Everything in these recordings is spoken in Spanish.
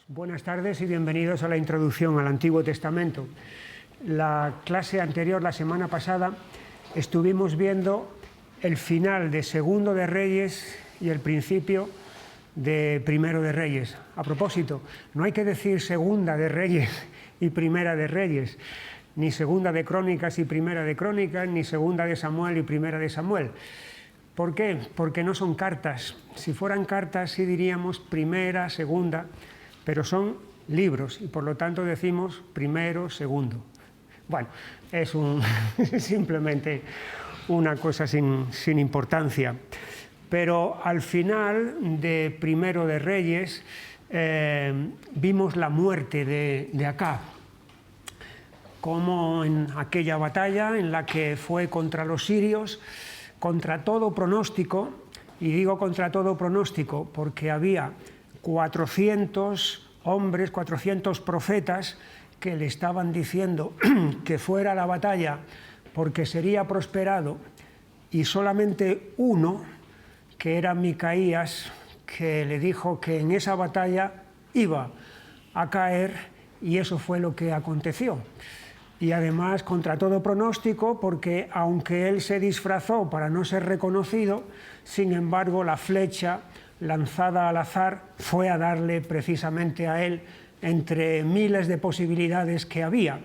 Buenas tardes y bienvenidos a la introducción al Antiguo Testamento. La clase anterior, la semana pasada, estuvimos viendo el final de Segundo de Reyes y el principio de Primero de Reyes. A propósito, no hay que decir Segunda de Reyes y Primera de Reyes, ni Segunda de Crónicas y Primera de Crónicas, ni Segunda de Samuel y Primera de Samuel. ¿Por qué? Porque no son cartas. Si fueran cartas sí diríamos Primera, Segunda, pero son libros y por lo tanto decimos primero, segundo. Bueno, es simplemente una cosa sin importancia. Pero al final de Primero de Reyes vimos la muerte de Acab, como en aquella batalla en la que fue contra los sirios, contra todo pronóstico, y digo contra todo pronóstico porque había 400 hombres, 400 profetas que le estaban diciendo que fuera a la batalla porque sería prosperado, y solamente uno, que era Micaías, que le dijo que en esa batalla iba a caer, y eso fue lo que aconteció. Y además contra todo pronóstico, porque aunque él se disfrazó para no ser reconocido, sin embargo la flecha lanzada al azar fue a darle precisamente a él entre miles de posibilidades que había.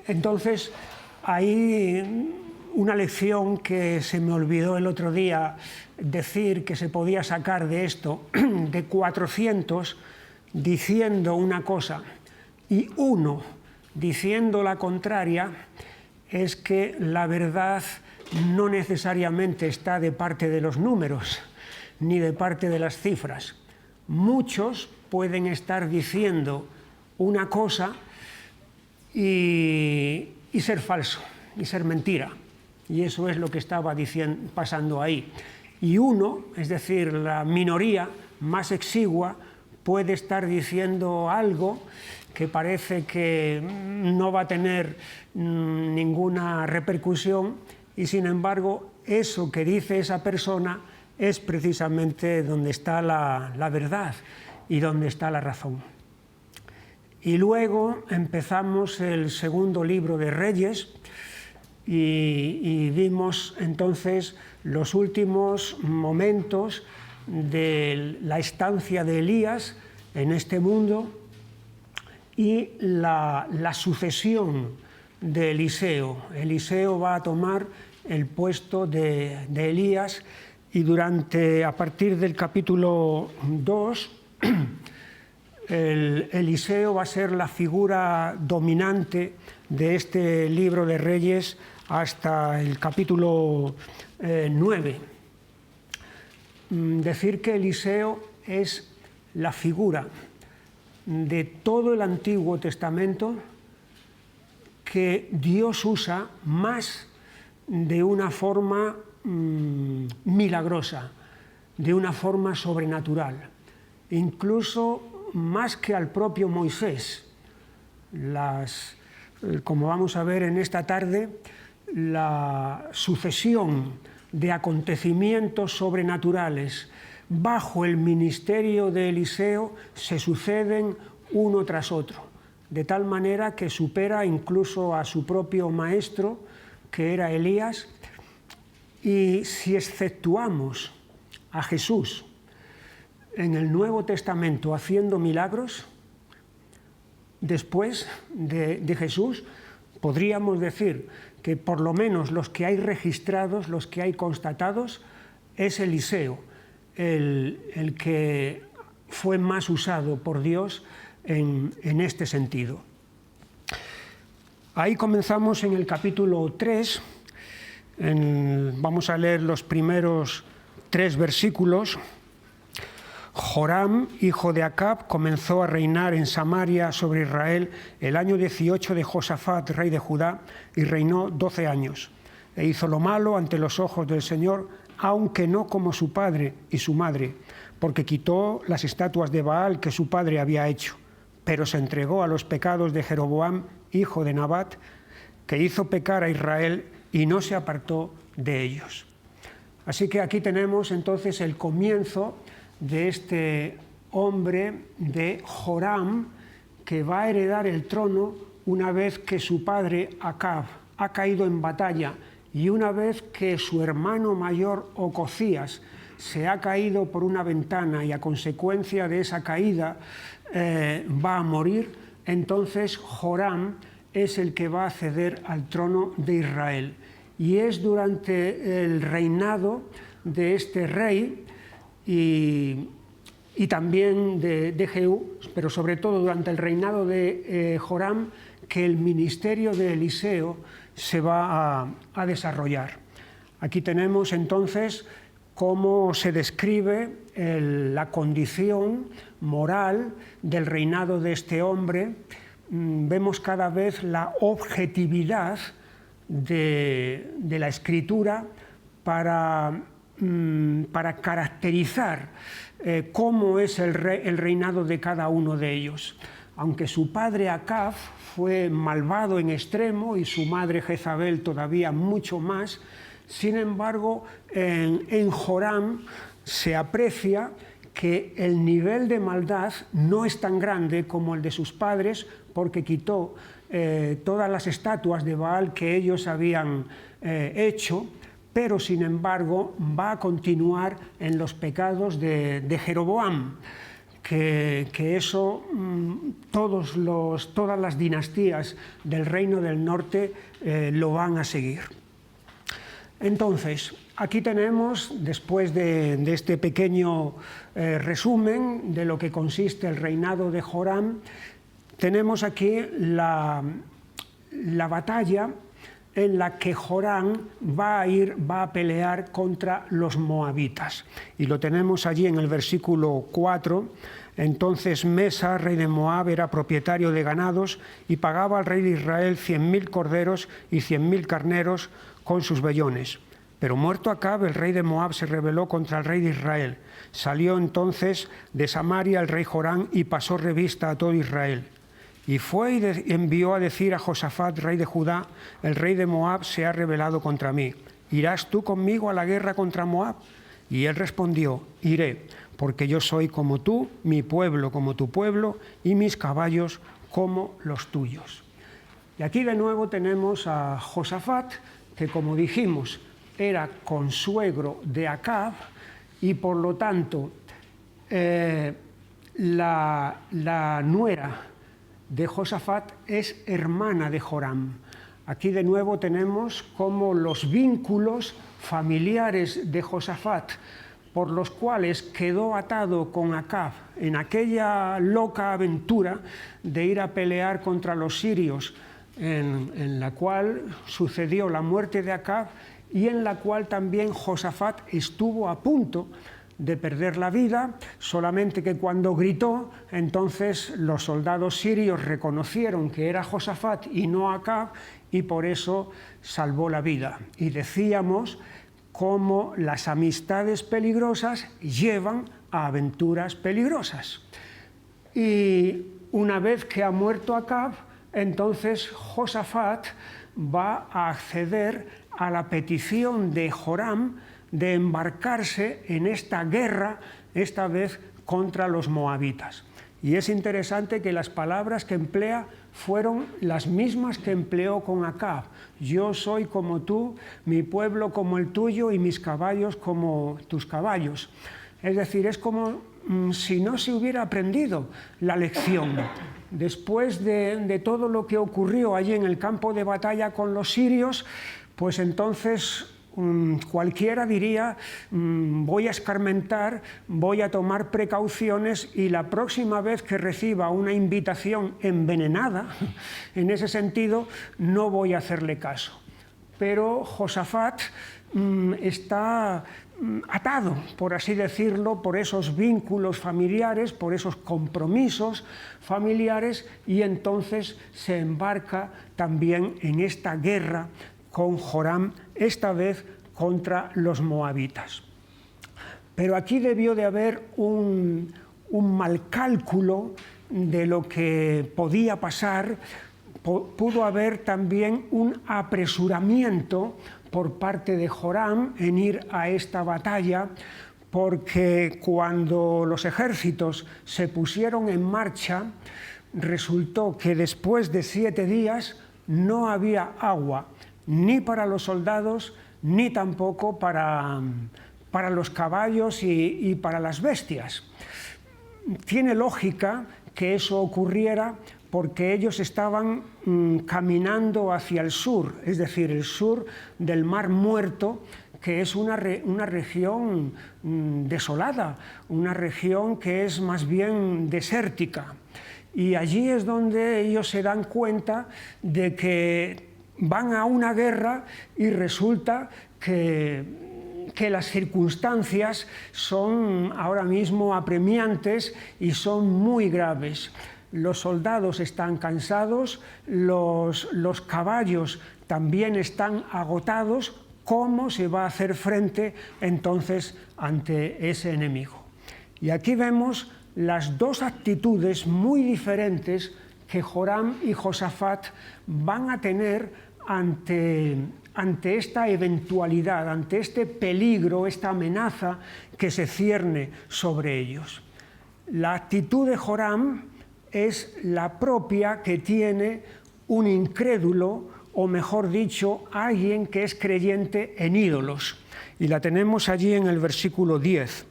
Entonces, hay una lección que se me olvidó el otro día decir que se podía sacar de esto, de 400 diciendo una cosa y uno diciendo la contraria, es que la verdad no necesariamente está de parte de los números ni de parte de las cifras. Muchos pueden estar diciendo una cosa y ser falso, y ser mentira. Y eso es lo que estaba pasando ahí. Y uno, es decir, la minoría más exigua, puede estar diciendo algo que parece que no va a tener ninguna repercusión, y sin embargo eso que dice esa persona es precisamente donde está la verdad y donde está la razón. Y luego empezamos el segundo libro de Reyes y vimos entonces los últimos momentos de la estancia de Elías en este mundo y la sucesión de Eliseo. Eliseo va a tomar el puesto de Elías, y a partir del capítulo 2, Eliseo va a ser la figura dominante de este libro de Reyes hasta el capítulo 9. Decir que Eliseo es la figura de todo el Antiguo Testamento que Dios usa más de una forma milagrosa, de una forma sobrenatural, incluso más que al propio Moisés. Como vamos a ver en esta tarde, la sucesión de acontecimientos sobrenaturales bajo el ministerio de Eliseo se suceden uno tras otro, de tal manera que supera incluso a su propio maestro, que era Elías. Y si exceptuamos a Jesús en el Nuevo Testamento haciendo milagros, después de Jesús podríamos decir que por lo menos los que hay registrados, los que hay constatados, es Eliseo el que fue más usado por Dios en este sentido. Ahí comenzamos en el capítulo 3, vamos a leer los primeros 3 versículos. Joram, hijo de Acab, comenzó a reinar en Samaria sobre Israel el año 18 de Josafat, rey de Judá, y reinó 12 años. E hizo lo malo ante los ojos del Señor, aunque no como su padre y su madre, porque quitó las estatuas de Baal que su padre había hecho, pero se entregó a los pecados de Jeroboam, hijo de Nabat, que hizo pecar a Israel y no se apartó de ellos. Así que aquí tenemos entonces el comienzo de este hombre de Joram, que va a heredar el trono una vez que su padre Acab ha caído en batalla y una vez que su hermano mayor Ocosías se ha caído por una ventana y a consecuencia de esa caída va a morir, entonces Joram es el que va a acceder al trono de Israel. Y es durante el reinado de este rey y también de Jehú, pero sobre todo durante el reinado de Joram, que el ministerio de Eliseo se va a desarrollar. Aquí tenemos entonces cómo se describe la condición moral del reinado de este hombre. Vemos cada vez la objetividad de la escritura para caracterizar cómo es el reinado de cada uno de ellos. Aunque su padre Acab fue malvado en extremo y su madre Jezabel todavía mucho más, sin embargo, en Joram se aprecia que el nivel de maldad no es tan grande como el de sus padres, porque quitó todas las estatuas de Baal que ellos habían hecho, pero sin embargo va a continuar en los pecados de Jeroboam, que eso todas las dinastías del reino del norte lo van a seguir. Entonces, aquí tenemos, después de este pequeño resumen de lo que consiste el reinado de Joram, tenemos aquí la batalla en la que Joram va a pelear contra los moabitas. Y lo tenemos allí en el versículo 4. Entonces Mesa, rey de Moab, era propietario de ganados y pagaba al rey de Israel 100.000 corderos y 100.000 carneros con sus vellones. Pero muerto Acab, el rey de Moab se rebeló contra el rey de Israel. Salió entonces de Samaria el rey Joram y pasó revista a todo Israel. Y fue y envió a decir a Josafat, rey de Judá: el rey de Moab se ha rebelado contra mí. ¿Irás tú conmigo a la guerra contra Moab? Y él respondió: iré, porque yo soy como tú, mi pueblo como tu pueblo, y mis caballos como los tuyos. Y aquí de nuevo tenemos a Josafat, que como dijimos, era consuegro de Acab, y por lo tanto la nuera de Josafat es hermana de Joram. Aquí de nuevo tenemos cómo los vínculos familiares de Josafat, por los cuales quedó atado con Acab en aquella loca aventura de ir a pelear contra los sirios, en la cual sucedió la muerte de Acab y en la cual también Josafat estuvo a punto de perder la vida, solamente que cuando gritó, entonces los soldados sirios reconocieron que era Josafat y no Acab, y por eso salvó la vida. Y decíamos cómo las amistades peligrosas llevan a aventuras peligrosas. Y una vez que ha muerto Acab, entonces Josafat va a acceder a la petición de Joram de embarcarse en esta guerra, esta vez contra los moabitas. Y es interesante que las palabras que emplea fueron las mismas que empleó con Acab. Yo soy como tú, mi pueblo como el tuyo y mis caballos como tus caballos. Es decir, es como si no se hubiera aprendido la lección. Después de todo lo que ocurrió allí en el campo de batalla con los sirios, pues entonces cualquiera diría: voy a escarmentar, voy a tomar precauciones y la próxima vez que reciba una invitación envenenada, en ese sentido, no voy a hacerle caso. Pero Josafat está atado, por así decirlo, por esos vínculos familiares, por esos compromisos familiares, y entonces se embarca también en esta guerra con Joram, esta vez contra los moabitas. Pero aquí debió de haber un mal cálculo de lo que podía pasar. Pudo haber también un apresuramiento por parte de Joram en ir a esta batalla, porque cuando los ejércitos se pusieron en marcha, resultó que después de 7 días no había agua, ni para los soldados, ni tampoco para los caballos y para las bestias. Tiene lógica que eso ocurriera porque ellos estaban caminando hacia el sur, es decir, el sur del Mar Muerto, que es una región desolada, una región que es más bien desértica. Y allí es donde ellos se dan cuenta de que van a una guerra y resulta que las circunstancias son ahora mismo apremiantes y son muy graves. Los soldados están cansados, los caballos también están agotados. ¿Cómo se va a hacer frente entonces ante ese enemigo? Y aquí vemos las dos actitudes muy diferentes que Joram y Josafat van a tener ante esta eventualidad, ante este peligro, esta amenaza que se cierne sobre ellos. La actitud de Joram es la propia que tiene un incrédulo, o mejor dicho, alguien que es creyente en ídolos. Y la tenemos allí en el versículo 10.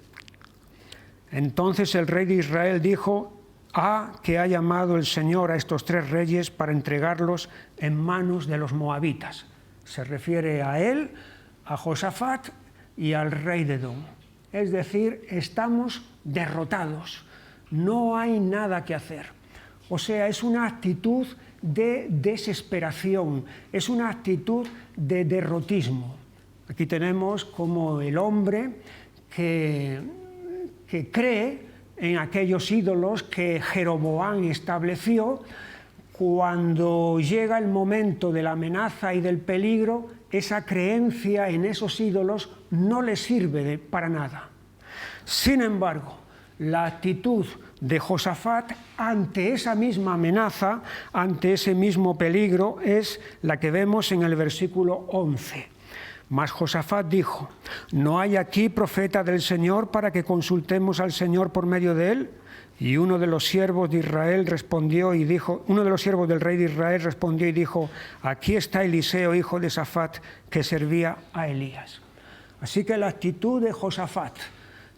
Entonces el rey de Israel dijo: que ha llamado el Señor a estos 3 reyes para entregarlos en manos de los moabitas. Se refiere a él, a Josafat y al rey de Edom. Es decir, estamos derrotados, no hay nada que hacer. O sea, es una actitud de desesperación, es una actitud de derrotismo. Aquí tenemos como el hombre que cree en aquellos ídolos que Jeroboam estableció. Cuando llega el momento de la amenaza y del peligro, esa creencia en esos ídolos no le sirve para nada. Sin embargo, la actitud de Josafat ante esa misma amenaza, ante ese mismo peligro, es la que vemos en el versículo 11. Mas Josafat dijo: ¿no hay aquí profeta del Señor para que consultemos al Señor por medio de él? Y uno de los siervos de Israel respondió y dijo, uno de los siervos del rey de Israel respondió y dijo: aquí está Eliseo, hijo de Safat, que servía a Elías. Así que la actitud de Josafat,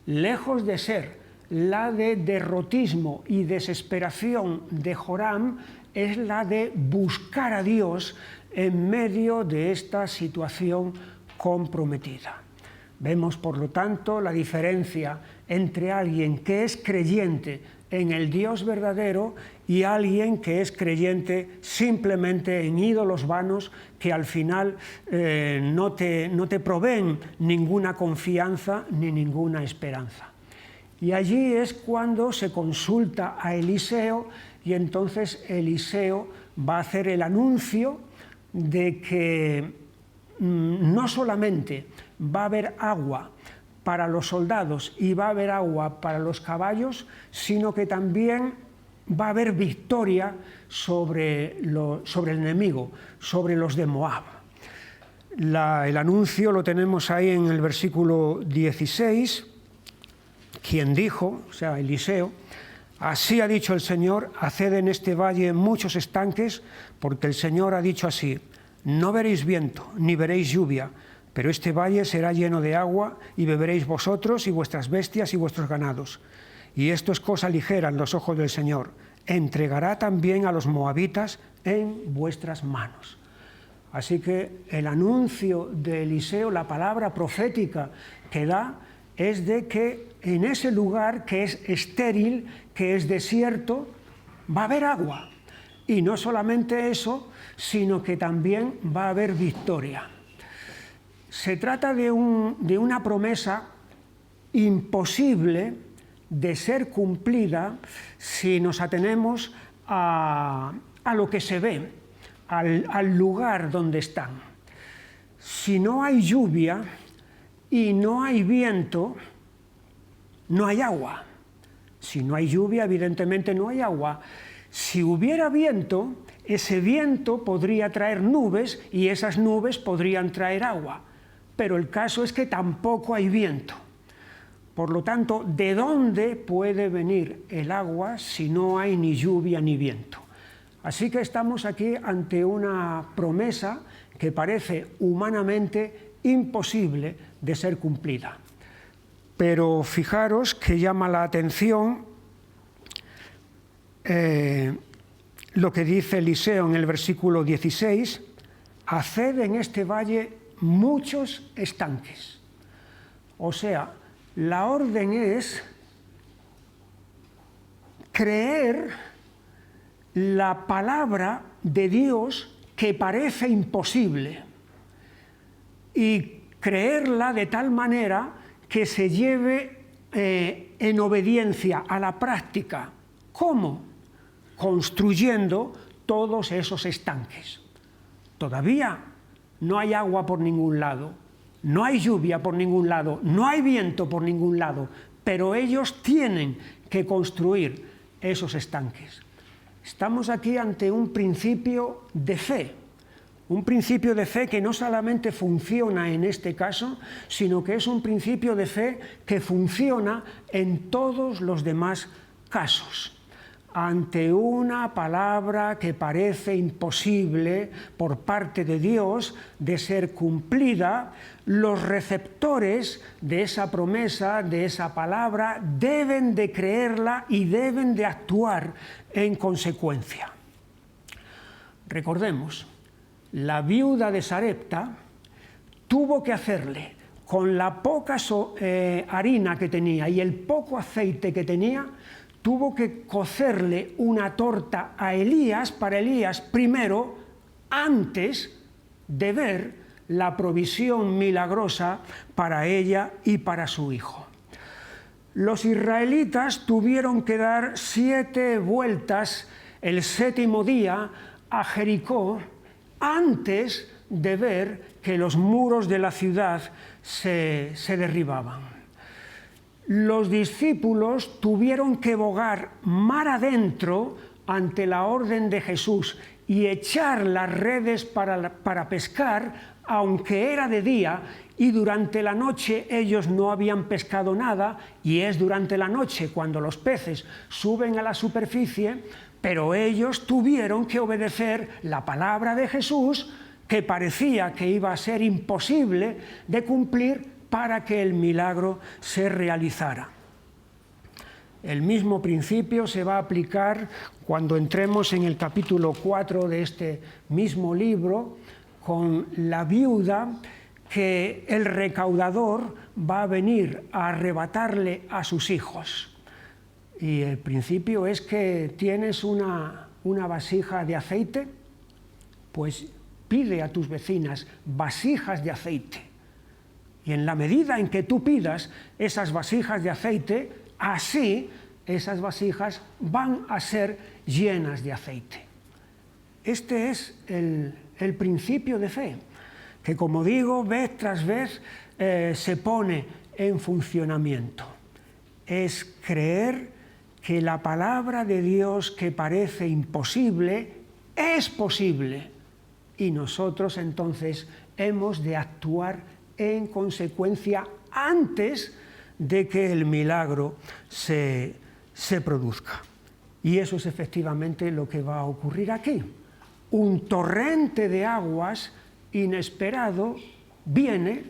lejos de ser la de derrotismo y desesperación de Joram, es la de buscar a Dios en medio de esta situación comprometida. Vemos, por lo tanto, la diferencia entre alguien que es creyente en el Dios verdadero y alguien que es creyente simplemente en ídolos vanos que al final no te proveen ninguna confianza ni ninguna esperanza. Y allí es cuando se consulta a Eliseo, y entonces Eliseo va a hacer el anuncio de que no solamente va a haber agua para los soldados y va a haber agua para los caballos, sino que también va a haber victoria sobre el enemigo, sobre los de Moab. El anuncio lo tenemos ahí en el versículo 16, quien dijo, o sea, Eliseo: así ha dicho el Señor, haced en este valle muchos estanques, porque el Señor ha dicho así: no veréis viento, ni veréis lluvia, pero este valle será lleno de agua, y beberéis vosotros y vuestras bestias y vuestros ganados. Y esto es cosa ligera en los ojos del Señor. Entregará también a los moabitas en vuestras manos. Así que el anuncio de Eliseo, la palabra profética que da, es de que en ese lugar que es estéril, que es desierto, va a haber agua. Y no solamente eso, sino que también va a haber victoria. Se trata de una promesa imposible de ser cumplida si nos atenemos a lo que se ve, al lugar donde están. Si no hay lluvia y no hay viento, no hay agua. Si no hay lluvia, evidentemente no hay agua. Si hubiera viento, ese viento podría traer nubes y esas nubes podrían traer agua. Pero el caso es que tampoco hay viento. Por lo tanto, ¿de dónde puede venir el agua si no hay ni lluvia ni viento? Así que estamos aquí ante una promesa que parece humanamente imposible de ser cumplida. Pero fijaros que llama la atención lo que dice Eliseo en el versículo 16: haced en este valle muchos estanques. O sea, la orden es creer la palabra de Dios que parece imposible y creerla de tal manera que se lleve en obediencia a la práctica. ¿Cómo? Construyendo todos esos estanques. Todavía no hay agua por ningún lado, no hay lluvia por ningún lado, no hay viento por ningún lado, pero ellos tienen que construir esos estanques. Estamos aquí ante un principio de fe. Un principio de fe que no solamente funciona en este caso, sino que es un principio de fe que funciona en todos los demás casos. Ante una palabra que parece imposible por parte de Dios de ser cumplida, los receptores de esa promesa, de esa palabra, deben de creerla y deben de actuar en consecuencia. Recordemos, la viuda de Sarepta tuvo que hacerle, con la poca harina que tenía y el poco aceite que tenía, tuvo que cocerle una torta a Elías, para Elías primero, antes de ver la provisión milagrosa para ella y para su hijo. Los israelitas tuvieron que dar 7 vueltas el 7º día a Jericó antes de ver que los muros de la ciudad se derribaban. Los discípulos tuvieron que bogar mar adentro ante la orden de Jesús y echar las redes para pescar, aunque era de día, y durante la noche ellos no habían pescado nada, y es durante la noche cuando los peces suben a la superficie, pero ellos tuvieron que obedecer la palabra de Jesús, que parecía que iba a ser imposible de cumplir, para que el milagro se realizara. El mismo principio se va a aplicar cuando entremos en el capítulo 4 de este mismo libro, con la viuda que el recaudador va a venir a arrebatarle a sus hijos. Y el principio es que tienes una vasija de aceite, pues pide a tus vecinas vasijas de aceite. Y en la medida en que tú pidas esas vasijas de aceite, así esas vasijas van a ser llenas de aceite. Este es el principio de fe, que, como digo, vez tras vez se pone en funcionamiento. Es creer que la palabra de Dios, que parece imposible, es posible. Y nosotros entonces hemos de actuar en consecuencia antes de que el milagro se produzca. Y eso es efectivamente lo que va a ocurrir aquí. Un torrente de aguas inesperado viene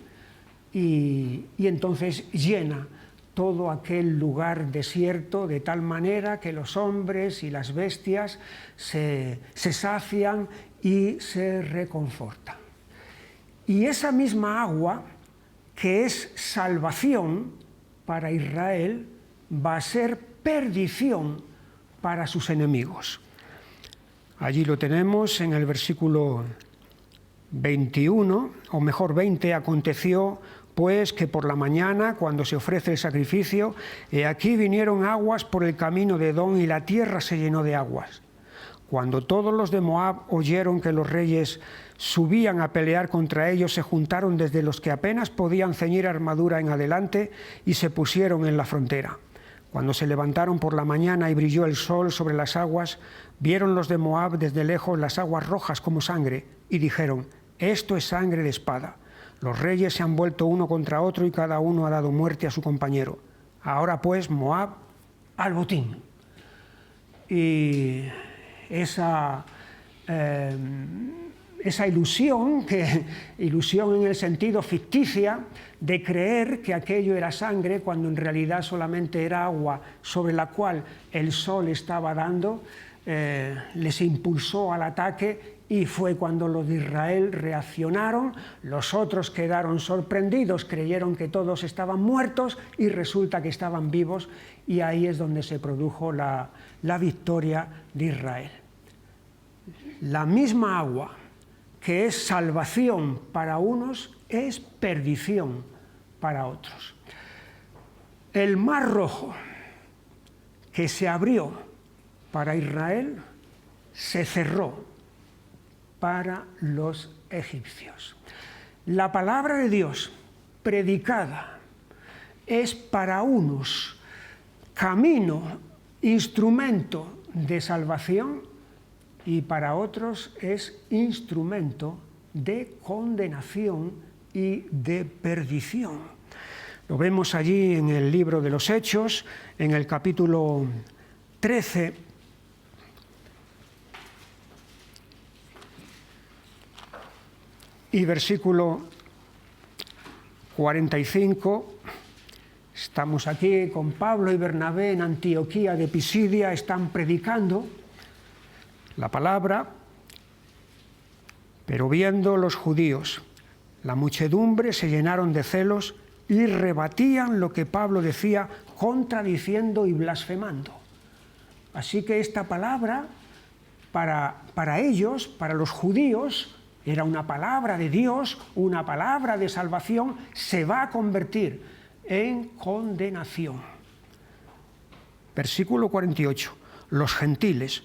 y entonces llena todo aquel lugar desierto, de tal manera que los hombres y las bestias se sacian y se reconfortan. Y esa misma agua, que es salvación para Israel, va a ser perdición para sus enemigos. Allí lo tenemos en el versículo 21, o mejor 20, aconteció pues que por la mañana, cuando se ofrece el sacrificio, he aquí vinieron aguas por el camino de Edom y la tierra se llenó de aguas. Cuando todos los de Moab oyeron que los reyes subían a pelear contra ellos, se juntaron desde los que apenas podían ceñir armadura en adelante y se pusieron en la frontera. Cuando se levantaron por la mañana y brilló el sol sobre las aguas, vieron los de Moab desde lejos las aguas rojas como sangre y dijeron: esto es sangre de espada. Los reyes se han vuelto uno contra otro y cada uno ha dado muerte a su compañero. Ahora pues Moab al botín. Y esa ilusión en el sentido ficticia de creer que aquello era sangre cuando en realidad solamente era agua sobre la cual el sol estaba dando, les impulsó al ataque y fue cuando los de Israel reaccionaron. Los otros quedaron sorprendidos, creyeron que todos estaban muertos y resulta que estaban vivos, y ahí es donde se produjo la victoria de Israel. La misma agua que es salvación para unos es perdición para otros. El Mar Rojo que se abrió para Israel se cerró para los egipcios. La palabra de Dios predicada es para unos camino, instrumento de salvación, y para otros es instrumento de condenación y de perdición. Lo vemos allí en el libro de los Hechos, en el capítulo 13, y versículo 45. Estamos aquí con Pablo y Bernabé en Antioquía de Pisidia, están predicando la palabra, pero viendo los judíos la muchedumbre se llenaron de celos y rebatían lo que Pablo decía, contradiciendo y blasfemando. Así que esta palabra para ellos, para los judíos, era una palabra de Dios, una palabra de salvación, se va a convertir en condenación. Versículo 48. Los gentiles,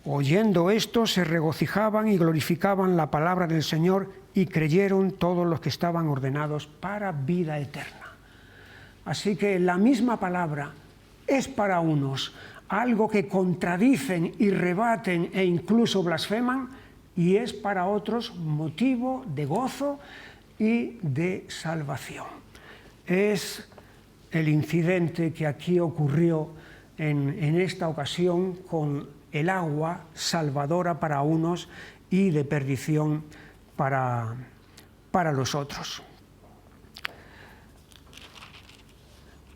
oyendo esto, se regocijaban y glorificaban la palabra del Señor y creyeron todos los que estaban ordenados para vida eterna. Así que la misma palabra es para unos algo que contradicen y rebaten e incluso blasfeman, y es para otros motivo de gozo y de salvación. Es el incidente que aquí ocurrió en esta ocasión con el agua salvadora para unos y de perdición para los otros.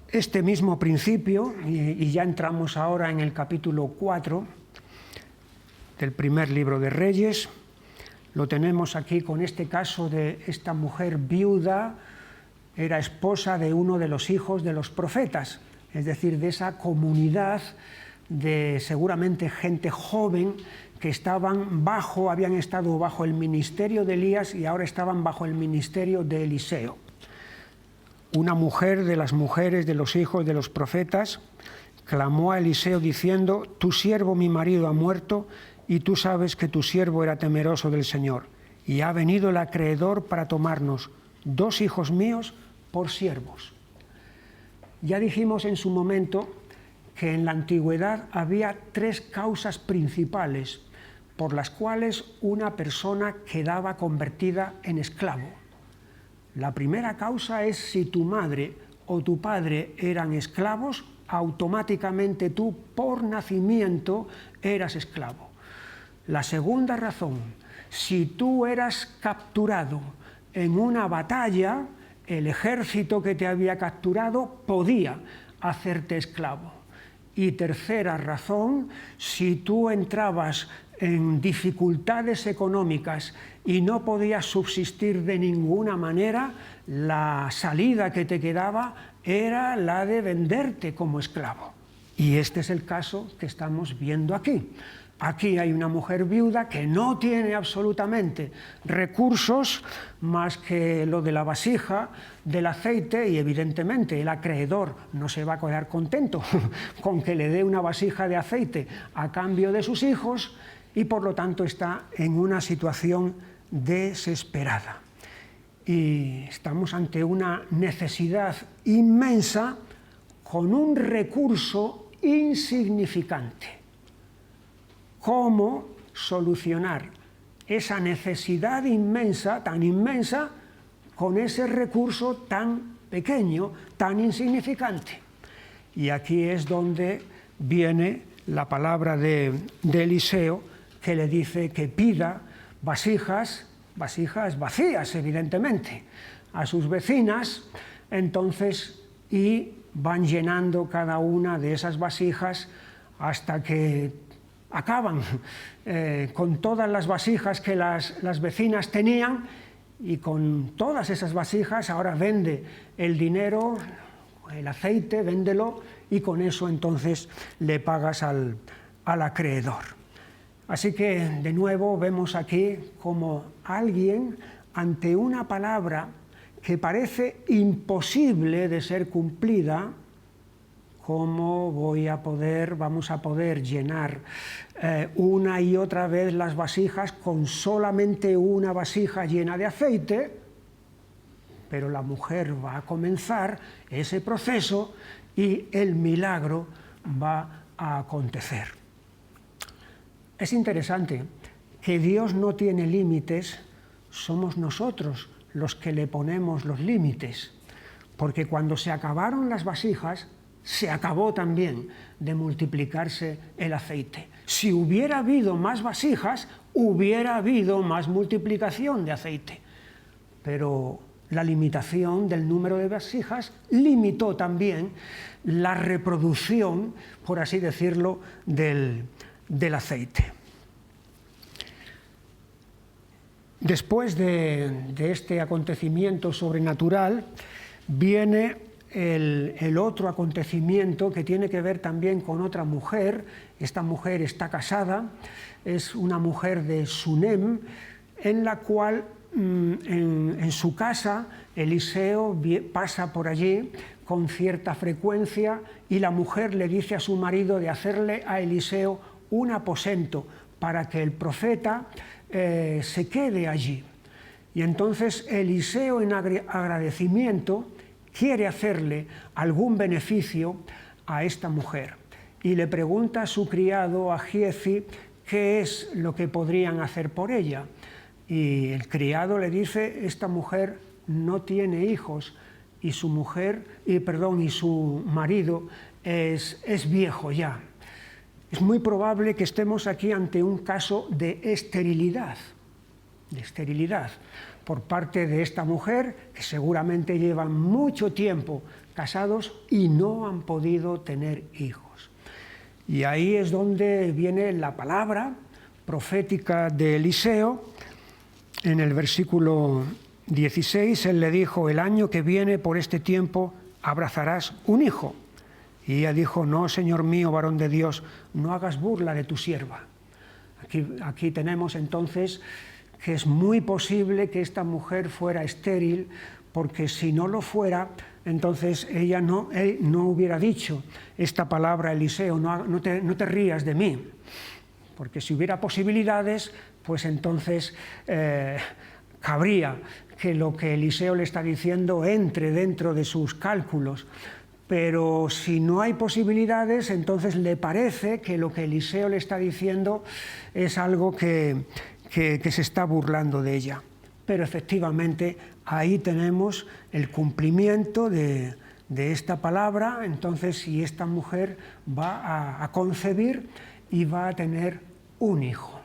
Este mismo principio, y ya entramos ahora en el capítulo 4 del primer libro de Reyes, lo tenemos aquí con este caso de esta mujer viuda, era esposa de uno de los hijos de los profetas, es decir, de esa comunidad de seguramente gente joven que habían estado bajo el ministerio de Elías y ahora estaban bajo el ministerio de Eliseo. Una mujer de las mujeres de los hijos de los profetas clamó a Eliseo diciendo: tu siervo mi marido ha muerto y tú sabes que tu siervo era temeroso del Señor, y ha venido el acreedor para tomarnos 2 hijos míos por siervos. Ya dijimos en su momento que en la antigüedad había 3 causas principales por las cuales una persona quedaba convertida en esclavo. La primera causa es si tu madre o tu padre eran esclavos, automáticamente tú por nacimiento eras esclavo. La segunda razón, si tú eras capturado en una batalla, el ejército que te había capturado podía hacerte esclavo. Y tercera razón, si tú entrabas en dificultades económicas y no podías subsistir de ninguna manera, la salida que te quedaba era la de venderte como esclavo. Y este es el caso que estamos viendo aquí. Aquí hay una mujer viuda que no tiene absolutamente recursos más que lo de la vasija, del aceite, y evidentemente el acreedor no se va a quedar contento con que le dé una vasija de aceite a cambio de sus hijos, y por lo tanto está en una situación desesperada. Y estamos ante una necesidad inmensa con un recurso insignificante. ¿Cómo solucionar esa necesidad inmensa, tan inmensa, con ese recurso tan pequeño, tan insignificante? Y aquí es donde viene la palabra de Eliseo, que le dice que pida vasijas vacías, evidentemente, a sus vecinas, entonces, y van llenando cada una de esas vasijas hasta que acaban con todas las vasijas que las vecinas tenían, y con todas esas vasijas ahora vende el dinero, el aceite, véndelo, y con eso entonces le pagas al acreedor. Así que de nuevo vemos aquí como alguien ante una palabra que parece imposible de ser cumplida, ¿cómo vamos a poder llenar una y otra vez las vasijas con solamente una vasija llena de aceite? Pero la mujer va a comenzar ese proceso y el milagro va a acontecer. Es interesante que Dios no tiene límites, somos nosotros los que le ponemos los límites, porque cuando se acabaron las vasijas, se acabó también de multiplicarse el aceite. Si hubiera habido más vasijas, hubiera habido más multiplicación de aceite, pero la limitación del número de vasijas limitó también la reproducción, por así decirlo, del aceite. Después de este acontecimiento sobrenatural, viene el otro acontecimiento que tiene que ver también con otra mujer. Esta mujer está casada, es una mujer de Sunem, en la cual en su casa Eliseo pasa por allí con cierta frecuencia, y la mujer le dice a su marido de hacerle a Eliseo un aposento para que el profeta se quede allí. Y entonces Eliseo, en agradecimiento, quiere hacerle algún beneficio a esta mujer, y le pregunta a su criado, a Giezi, qué es lo que podrían hacer por ella. Y el criado le dice: esta mujer no tiene hijos, y su marido es viejo ya. Es muy probable que estemos aquí ante un caso de esterilidad por parte de esta mujer, que seguramente llevan mucho tiempo casados y no han podido tener hijos. Y ahí es donde viene la palabra profética de Eliseo. En el versículo 16, él le dijo: el año que viene por este tiempo abrazarás un hijo. Y ella dijo: no, Señor mío, varón de Dios, no hagas burla de tu sierva. Aquí tenemos entonces que es muy posible que esta mujer fuera estéril, porque si no lo fuera, entonces ella no hubiera dicho esta palabra a Eliseo: no te rías de mí. Porque si hubiera posibilidades, pues entonces cabría que lo que Eliseo le está diciendo entre dentro de sus cálculos. Pero si no hay posibilidades, entonces le parece que lo que Eliseo le está diciendo es algo que se está burlando de ella. Pero efectivamente ahí tenemos el cumplimiento de esta palabra. Entonces, si esta mujer va a concebir y va a tener un hijo.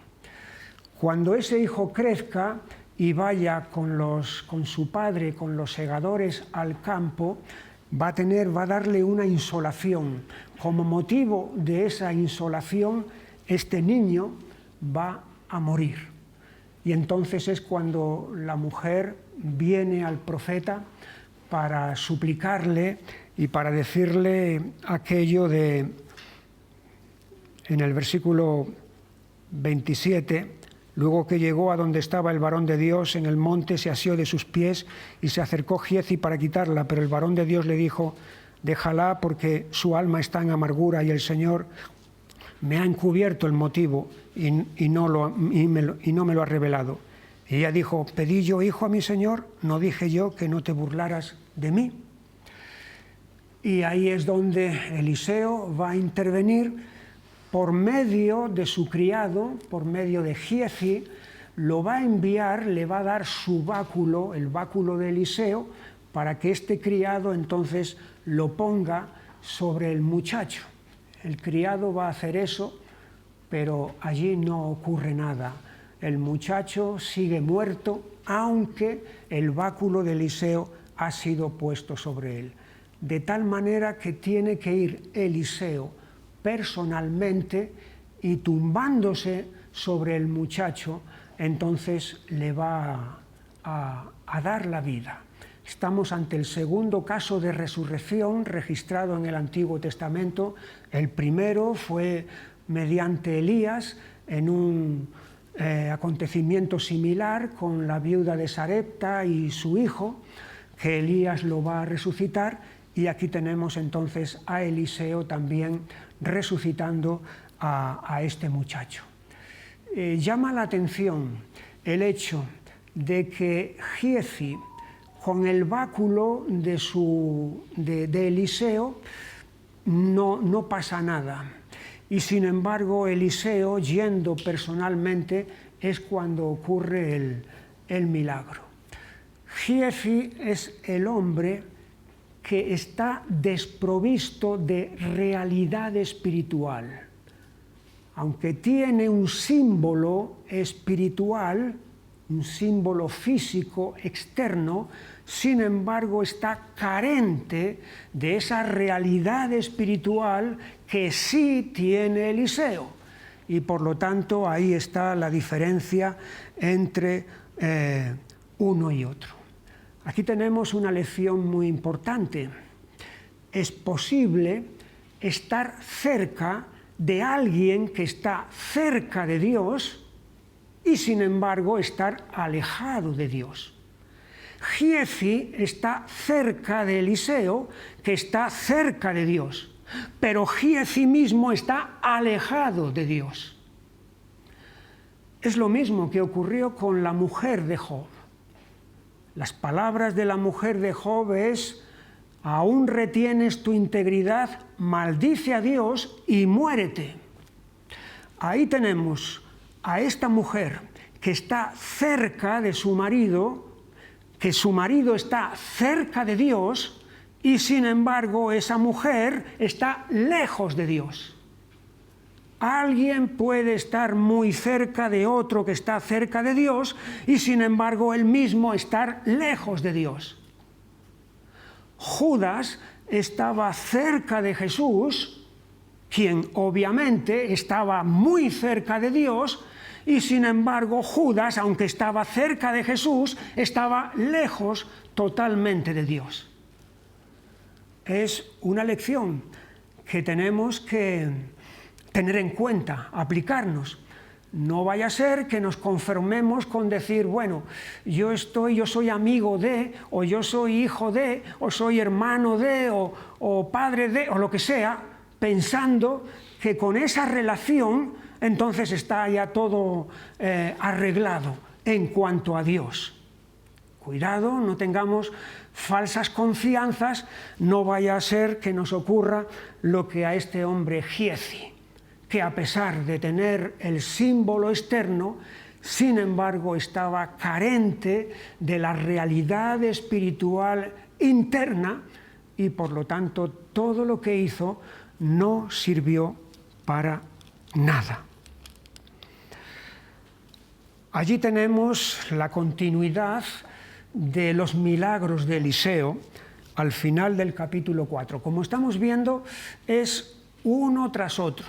Cuando ese hijo crezca y vaya con su padre, con los segadores al campo, va a darle una insolación. Como motivo de esa insolación, este niño va a morir. Y entonces es cuando la mujer viene al profeta para suplicarle y para decirle aquello en el versículo 27, luego que llegó a donde estaba el varón de Dios en el monte, se asió de sus pies y se acercó Giezi para quitarla, pero el varón de Dios le dijo: déjala, porque su alma está en amargura y el Señor me ha encubierto el motivo y no me lo ha revelado. Y ella dijo: ¿pedí yo hijo a mi Señor? ¿No dije yo que no te burlaras de mí? Y ahí es donde Eliseo va a intervenir por medio de su criado, por medio de Giezi. Lo va a enviar, le va a dar su báculo, el báculo de Eliseo, para que este criado entonces lo ponga sobre el muchacho. El criado va a hacer eso, pero allí no ocurre nada. El muchacho sigue muerto, aunque el báculo de Eliseo ha sido puesto sobre él. De tal manera que tiene que ir Eliseo personalmente y tumbándose sobre el muchacho, entonces le va a dar la vida. Estamos ante el segundo caso de resurrección registrado en el Antiguo Testamento. El primero fue mediante Elías en un acontecimiento similar con la viuda de Sarepta y su hijo, que Elías lo va a resucitar, y aquí tenemos entonces a Eliseo también resucitando a este muchacho. Llama la atención el hecho de que Giezi, con el báculo de Eliseo, no pasa nada. Y sin embargo, Eliseo, yendo personalmente, es cuando ocurre el milagro. Giezi es el hombre que está desprovisto de realidad espiritual. Aunque tiene un símbolo espiritual, un símbolo físico externo, sin embargo está carente de esa realidad espiritual que sí tiene Eliseo. Y por lo tanto ahí está la diferencia entre uno y otro. Aquí tenemos una lección muy importante. Es posible estar cerca de alguien que está cerca de Dios y sin embargo estar alejado de Dios. Giezi está cerca de Eliseo, que está cerca de Dios, pero Giezi mismo está alejado de Dios. Es lo mismo que ocurrió con la mujer de Job. Las palabras de la mujer de Job es: aún retienes tu integridad, maldice a Dios y muérete. Ahí tenemos a esta mujer que está cerca de su marido, que su marido está cerca de Dios, y sin embargo esa mujer está lejos de Dios. Alguien puede estar muy cerca de otro que está cerca de Dios y sin embargo él mismo estar lejos de Dios. Judas estaba cerca de Jesús, quien obviamente estaba muy cerca de Dios, y sin embargo Judas, aunque estaba cerca de Jesús, estaba lejos totalmente de Dios. Es una lección que tenemos que tener en cuenta, aplicarnos. No vaya a ser que nos conformemos con decir, bueno, yo soy amigo de, o yo soy hijo de, o soy hermano de, o padre de, o lo que sea, pensando que con esa relación entonces está ya todo arreglado en cuanto a Dios. Cuidado, no tengamos falsas confianzas, no vaya a ser que nos ocurra lo que a este hombre Giezi, que a pesar de tener el símbolo externo, sin embargo estaba carente de la realidad espiritual interna y por lo tanto todo lo que hizo no sirvió para nada. Allí tenemos la continuidad de los milagros de Eliseo al final del capítulo 4. Como estamos viendo, es uno tras otro,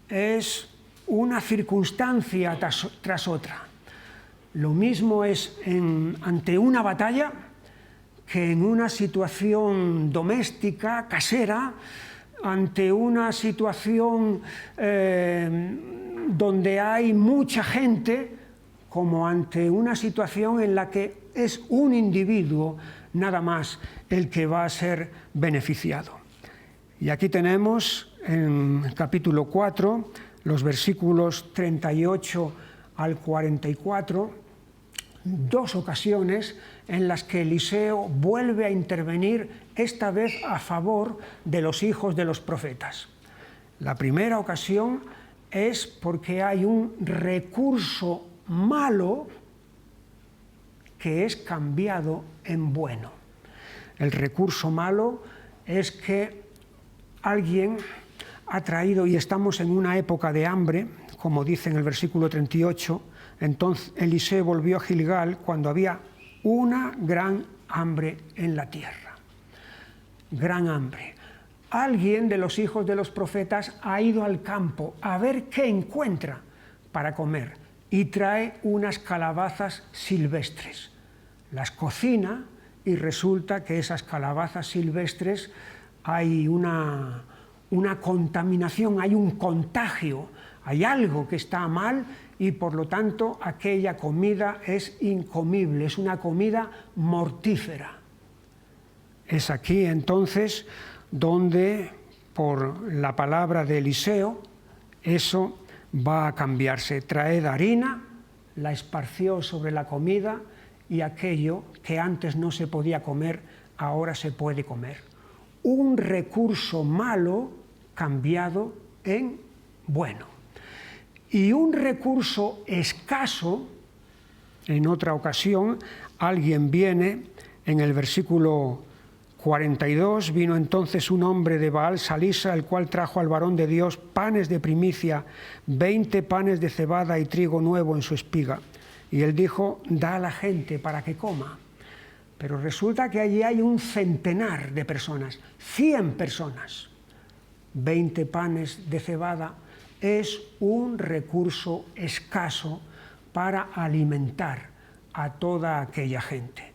es una circunstancia tras otra. Lo mismo es ante una batalla que en una situación doméstica, casera, ante una situación donde hay mucha gente, como ante una situación en la que es un individuo nada más el que va a ser beneficiado. Y aquí tenemos en capítulo 4, los versículos 38 al 44, dos ocasiones en las que Eliseo vuelve a intervenir, esta vez a favor de los hijos de los profetas. La primera ocasión es porque hay un recurso malo que es cambiado en bueno. El recurso malo es que alguien ha traído, y estamos en una época de hambre, como dice en el versículo 38, entonces Eliseo volvió a Gilgal cuando había una gran hambre en la tierra. Gran hambre. Alguien de los hijos de los profetas ha ido al campo a ver qué encuentra para comer y trae unas calabazas silvestres. Las cocina y resulta que esas calabazas silvestres hay una contaminación, hay un contagio, hay algo que está mal y por lo tanto aquella comida es incomible, es una comida mortífera. Es aquí entonces donde por la palabra de Eliseo eso va a cambiarse. Traed harina, la esparció sobre la comida y aquello que antes no se podía comer, ahora se puede comer. Un recurso malo cambiado en bueno. Y un recurso escaso, en otra ocasión, alguien viene, en el versículo 42, vino entonces un hombre de Baal Salisa, el cual trajo al varón de Dios panes de primicia, 20 panes de cebada y trigo nuevo en su espiga. Y él dijo, da a la gente para que coma. Pero resulta que allí hay un centenar de personas, 100 personas. 20 panes de cebada es un recurso escaso para alimentar a toda aquella gente.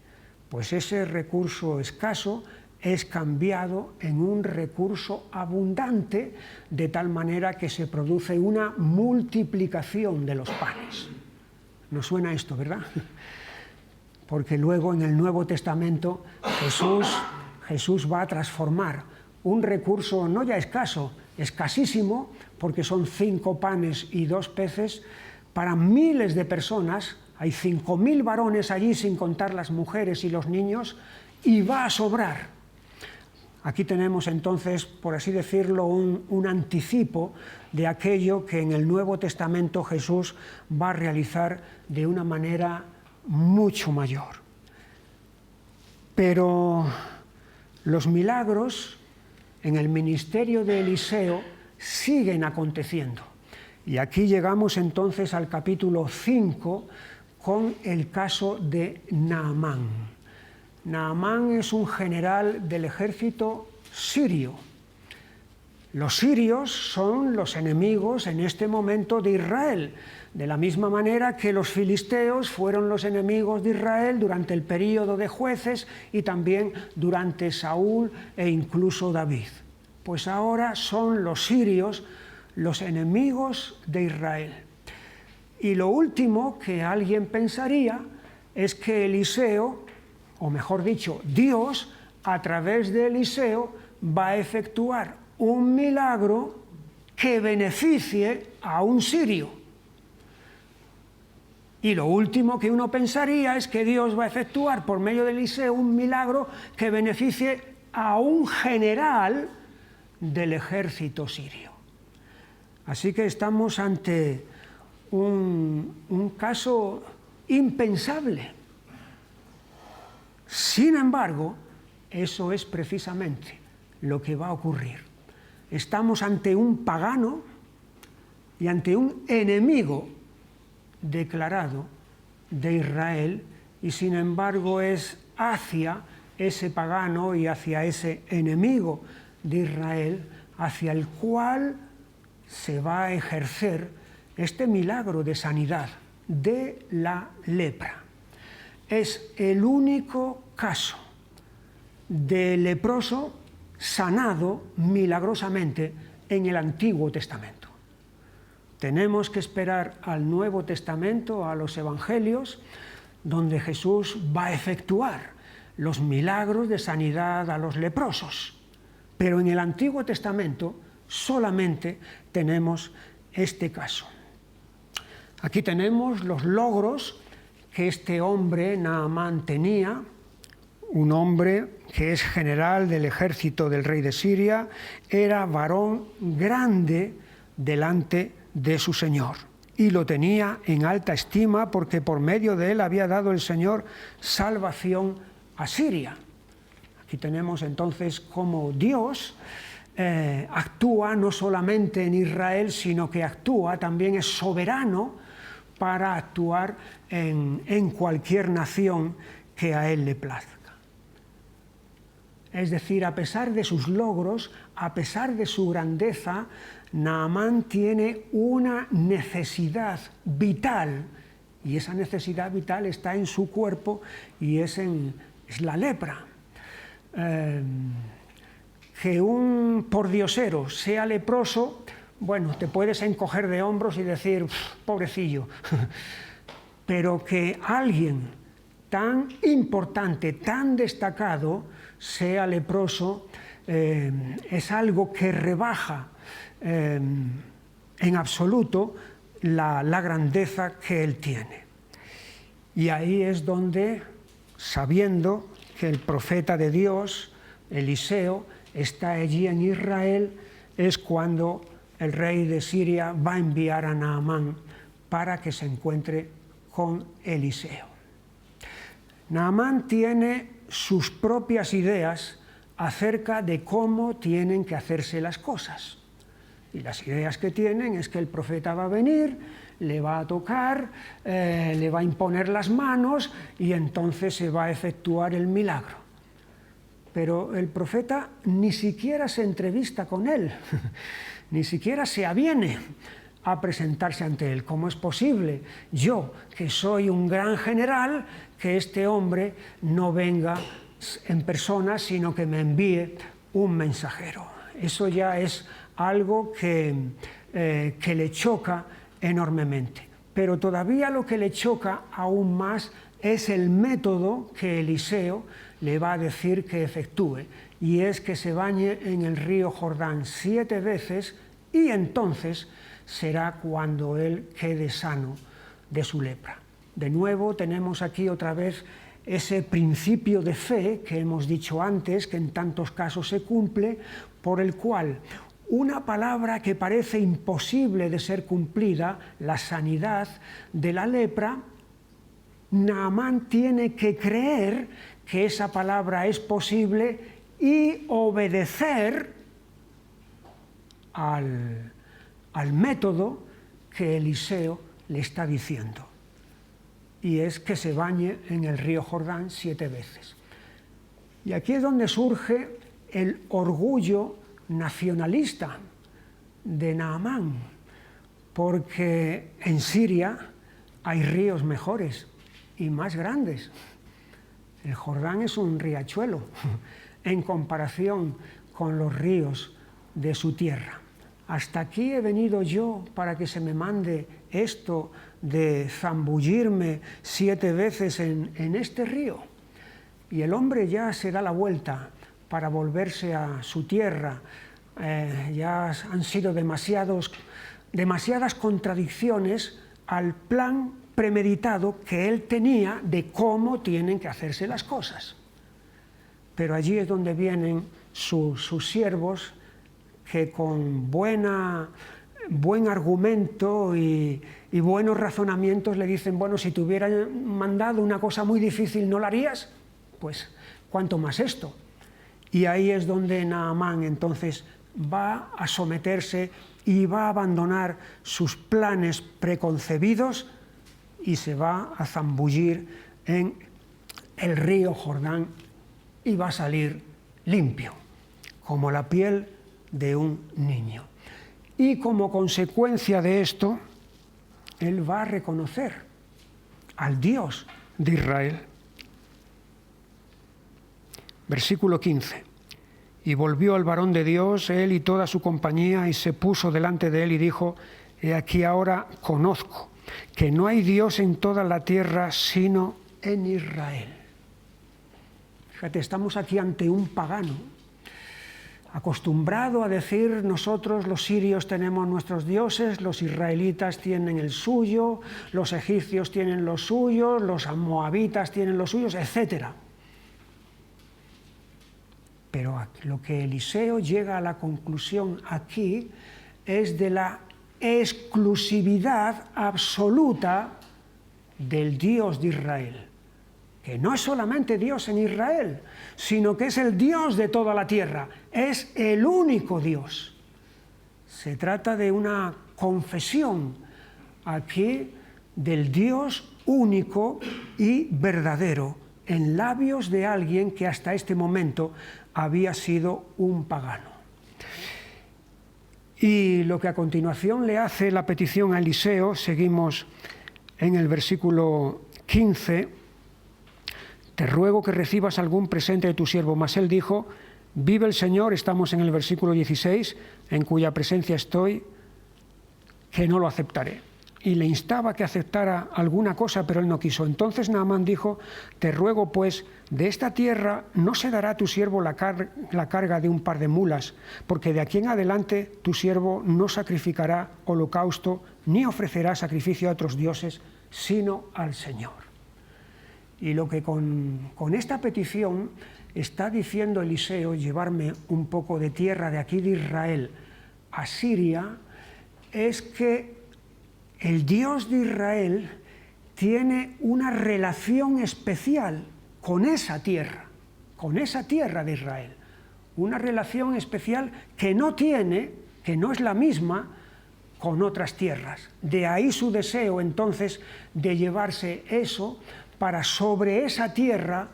Pues ese recurso escaso es cambiado en un recurso abundante, de tal manera que se produce una multiplicación de los panes. ¿Nos suena esto, verdad? Porque luego en el Nuevo Testamento Jesús va a transformar un recurso no ya escaso, escasísimo, porque son 5 panes y 2 peces, para miles de personas, hay 5.000 varones allí sin contar las mujeres y los niños, y va a sobrar. Aquí tenemos entonces, por así decirlo, un anticipo de aquello que en el Nuevo Testamento Jesús va a realizar de una manera mucho mayor. Pero los milagros en el ministerio de Eliseo siguen aconteciendo. Y aquí llegamos entonces al capítulo 5 con el caso de Naamán. Naamán es un general del ejército sirio. Los sirios son los enemigos en este momento de Israel, de la misma manera que los filisteos fueron los enemigos de Israel durante el período de jueces y también durante Saúl e incluso David. Pues ahora son los sirios los enemigos de Israel. Y lo último que alguien pensaría es que Eliseo, o mejor dicho, Dios, a través de Eliseo, va a efectuar un milagro que beneficie a un sirio. Y lo último que uno pensaría es que Dios va a efectuar por medio de Eliseo un milagro que beneficie a un general del ejército sirio. Así que estamos ante un caso impensable. Sin embargo, eso es precisamente lo que va a ocurrir. Estamos ante un pagano y ante un enemigo declarado de Israel, y sin embargo es hacia ese pagano y hacia ese enemigo de Israel hacia el cual se va a ejercer este milagro de sanidad de la lepra. Es el único caso de leproso sanado milagrosamente en el Antiguo Testamento. Tenemos que esperar al Nuevo Testamento, a los Evangelios, donde Jesús va a efectuar los milagros de sanidad a los leprosos. Pero en el Antiguo Testamento solamente tenemos este caso. Aquí tenemos los logros que este hombre, Naamán, tenía, un hombre que es general del ejército del rey de Siria, era varón grande delante de su Señor y lo tenía en alta estima porque por medio de él había dado el Señor salvación a Siria. Aquí tenemos entonces cómo Dios actúa no solamente en Israel, sino que actúa, también es soberano para actuar en cualquier nación que a él le plazca. Es decir, a pesar de sus logros, a pesar de su grandeza, Naamán tiene una necesidad vital, y esa necesidad vital está en su cuerpo y es la lepra. Que un pordiosero sea leproso, bueno, te puedes encoger de hombros y decir, pobrecillo, pero que alguien tan importante, tan destacado, sea leproso, es algo que rebaja en absoluto la grandeza que él tiene. Y ahí es donde, sabiendo que el profeta de Dios, Eliseo, está allí en Israel, es cuando el rey de Siria va a enviar a Naamán para que se encuentre con Eliseo. Naamán tiene sus propias ideas acerca de cómo tienen que hacerse las cosas. Y las ideas que tienen es que el profeta va a venir, le va a tocar, le va a imponer las manos y entonces se va a efectuar el milagro. Pero el profeta ni siquiera se entrevista con él, ni siquiera se aviene a presentarse ante él. ¿Cómo es posible, yo, que soy un gran general, que este hombre no venga en persona, sino que me envíe un mensajero? Eso ya es algo que le choca enormemente. Pero todavía lo que le choca aún más es el método que Eliseo le va a decir que efectúe, y es que se bañe en el río Jordán 7 veces y entonces será cuando él quede sano de su lepra. De nuevo tenemos aquí otra vez ese principio de fe que hemos dicho antes, que en tantos casos se cumple, por el cual una palabra que parece imposible de ser cumplida, la sanidad de la lepra, Naamán tiene que creer que esa palabra es posible y obedecer al método que Eliseo le está diciendo, y es que se bañe en el río Jordán 7 veces. Y aquí es donde surge el orgullo nacionalista de Naamán, porque en Siria hay ríos mejores y más grandes. El Jordán es un riachuelo en comparación con los ríos de su tierra. Hasta aquí he venido yo para que se me mande esto de zambullirme 7 veces en este río. Y el hombre ya se da la vuelta para volverse a su tierra. Ya han sido demasiadas contradicciones al plan premeditado que él tenía de cómo tienen que hacerse las cosas. Pero allí es donde vienen sus siervos, que con buen argumento y buenos razonamientos le dicen, bueno, si te hubieran mandado una cosa muy difícil, ¿no la harías? Pues, ¿cuánto más esto? Y ahí es donde Naamán entonces va a someterse y va a abandonar sus planes preconcebidos y se va a zambullir en el río Jordán y va a salir limpio, como la piel de un niño. Y como consecuencia de esto, él va a reconocer al Dios de Israel. Versículo 15. Y volvió el varón de Dios, él y toda su compañía, y se puso delante de él y dijo, he aquí ahora conozco que no hay Dios en toda la tierra sino en Israel. Fíjate, estamos aquí ante un pagano, acostumbrado a decir, nosotros los sirios tenemos nuestros dioses, los israelitas tienen el suyo, los egipcios tienen los suyos, los moabitas tienen los suyos, etc. Pero lo que Eliseo llega a la conclusión aquí es de la exclusividad absoluta del Dios de Israel. que no es solamente Dios en Israel, sino que es el Dios de toda la tierra, es el único Dios. Se trata de una confesión aquí del Dios único y verdadero, en labios de alguien que hasta este momento había sido un pagano. Y lo que a continuación le hace la petición a Eliseo, seguimos en el versículo 15, te ruego que recibas algún presente de tu siervo. Mas él dijo, vive el Señor, estamos en el versículo 16, en cuya presencia estoy, que no lo aceptaré. Y le instaba que aceptara alguna cosa, pero él no quiso. Entonces Naamán dijo, te ruego pues, de esta tierra no se dará a tu siervo la carga de un par de mulas, porque de aquí en adelante tu siervo no sacrificará holocausto, ni ofrecerá sacrificio a otros dioses, sino al Señor. Y lo que con esta petición está diciendo Eliseo, llevarme un poco de tierra de aquí de Israel a Siria, es que el Dios de Israel tiene una relación especial con esa tierra de Israel. Una relación especial que no tiene, que no es la misma con otras tierras. De ahí su deseo entonces de llevarse eso para sobre esa tierra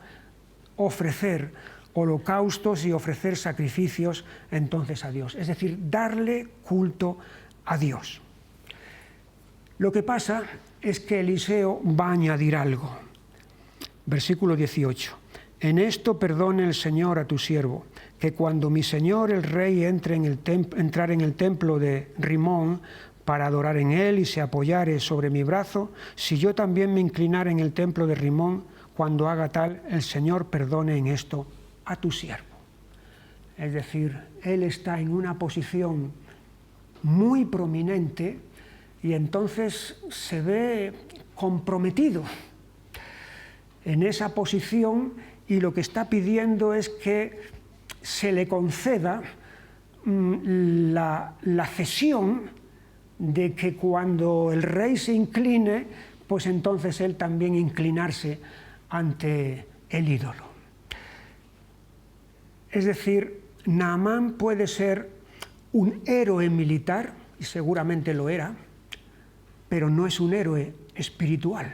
ofrecer holocaustos y ofrecer sacrificios entonces a Dios. Es decir, darle culto a Dios. Lo que pasa es que Eliseo va a añadir algo. Versículo 18. En esto perdone el Señor a tu siervo, que cuando mi señor el rey entrar en el templo de Rimón para adorar en él y se apoyare sobre mi brazo, si yo también me inclinare en el templo de Rimón, cuando haga tal, el Señor perdone en esto a tu siervo. Es decir, él está en una posición muy prominente y entonces se ve comprometido en esa posición y lo que está pidiendo es que se le conceda la cesión de que cuando el rey se incline, pues entonces él también inclinarse ante el ídolo. Es decir, Naamán puede ser un héroe militar, y seguramente lo era, pero no es un héroe espiritual.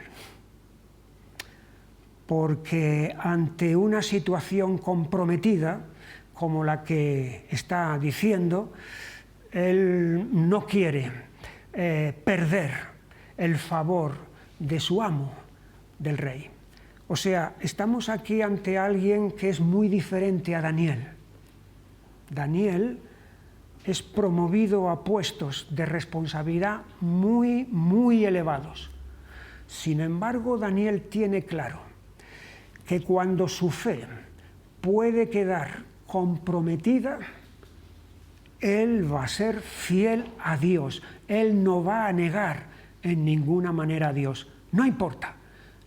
Porque ante una situación comprometida, como la que está diciendo, él no quiere perder el favor de su amo, del rey. O sea, estamos aquí ante alguien que es muy diferente a Daniel. Daniel es promovido a puestos de responsabilidad muy, muy elevados. Sin embargo, Daniel tiene claro que cuando su fe puede quedar comprometida, él va a ser fiel a Dios. Él no va a negar en ninguna manera a Dios. No importa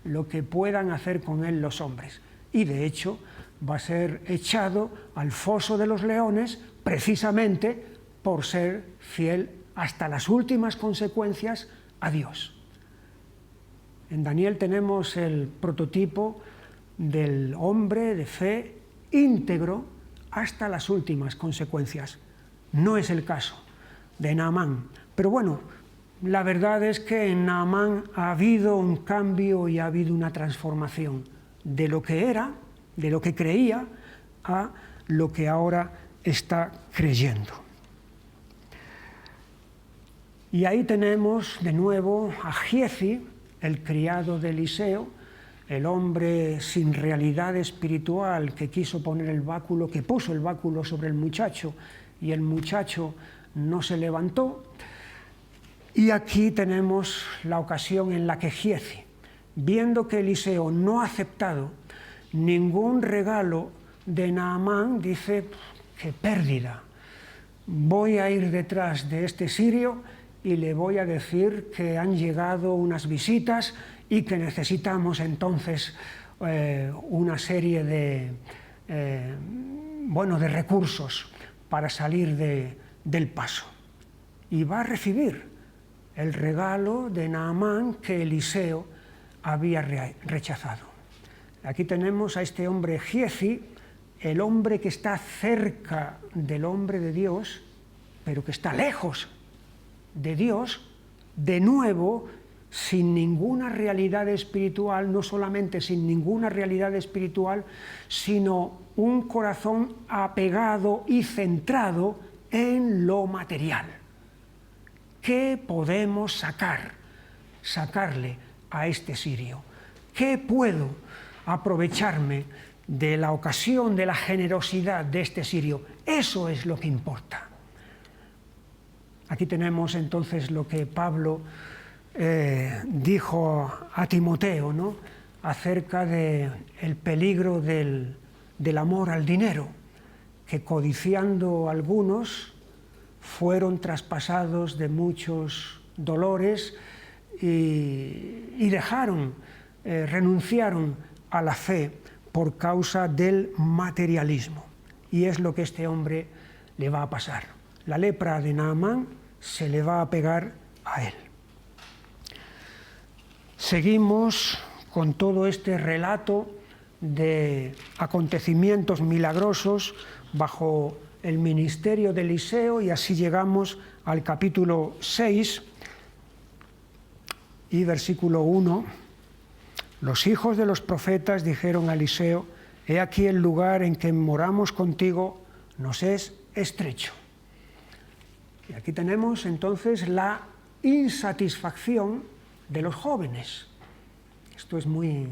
lo que puedan hacer con él los hombres. Y de hecho va a ser echado al foso de los leones precisamente por ser fiel hasta las últimas consecuencias a Dios. En Daniel tenemos el prototipo del hombre de fe íntegro hasta las últimas consecuencias. No es el caso de Naamán. Pero bueno, la verdad es que en Naamán ha habido un cambio y ha habido una transformación de lo que era, de lo que creía, a lo que ahora está creyendo. Y ahí tenemos de nuevo a Giezi, el criado de Eliseo, el hombre sin realidad espiritual que quiso poner el báculo, que puso el báculo sobre el muchacho y el muchacho no se levantó. Y aquí tenemos la ocasión en la que Giezi, viendo que Eliseo no ha aceptado ningún regalo de Naamán, dice, qué pérdida, voy a ir detrás de este sirio y le voy a decir que han llegado unas visitas y que necesitamos entonces una serie de recursos para salir del paso. Y va a recibir el regalo de Naamán que Eliseo había rechazado. Aquí tenemos a este hombre Giezi, el hombre que está cerca del hombre de Dios, pero que está lejos de Dios, de nuevo, sin ninguna realidad espiritual, no solamente sin ninguna realidad espiritual, sino un corazón apegado y centrado en lo material. ¿Qué podemos sacarle a este sirio? ¿Qué puedo aprovecharme de la ocasión, de la generosidad de este sirio? Eso es lo que importa. Aquí tenemos entonces lo que Pablo dijo a Timoteo, ¿no?, acerca del peligro del amor al dinero, que codiciando algunos fueron traspasados de muchos dolores y renunciaron a la fe por causa del materialismo. Y es lo que este hombre le va a pasar. La lepra de Naamán se le va a pegar a él. Seguimos con todo este relato de acontecimientos milagrosos bajo el ministerio de Eliseo, y así llegamos al capítulo 6 y versículo 1. Los hijos de los profetas dijeron a Eliseo: he aquí el lugar en que moramos contigo nos es estrecho. Y aquí tenemos entonces la insatisfacción de los jóvenes. Esto es muy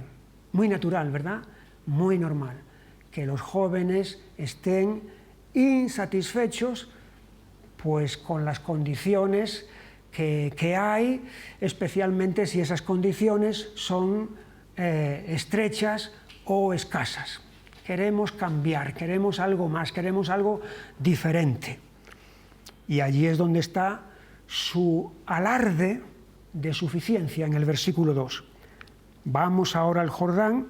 natural, ¿verdad? Muy normal, que los jóvenes estén insatisfechos pues con las condiciones que hay, especialmente si esas condiciones son estrechas o escasas. Queremos cambiar, queremos algo más, queremos algo diferente. Y allí es donde está su alarde de suficiencia en el versículo 2. Vamos ahora al Jordán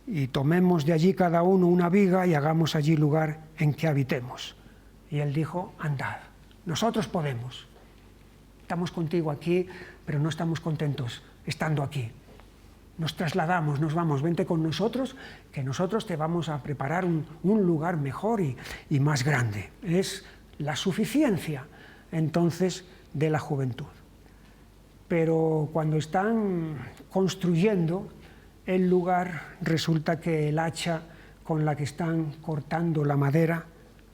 y tomemos de allí cada uno una viga y hagamos allí lugar en que habitemos. Y él dijo: andad, nosotros podemos. Estamos contigo aquí, pero no estamos contentos estando aquí. Nos trasladamos, nos vamos, vente con nosotros, que nosotros te vamos a preparar un lugar mejor y más grande. Es la suficiencia, entonces, de la juventud. Pero cuando están construyendo el lugar, resulta que el hacha con la que están cortando la madera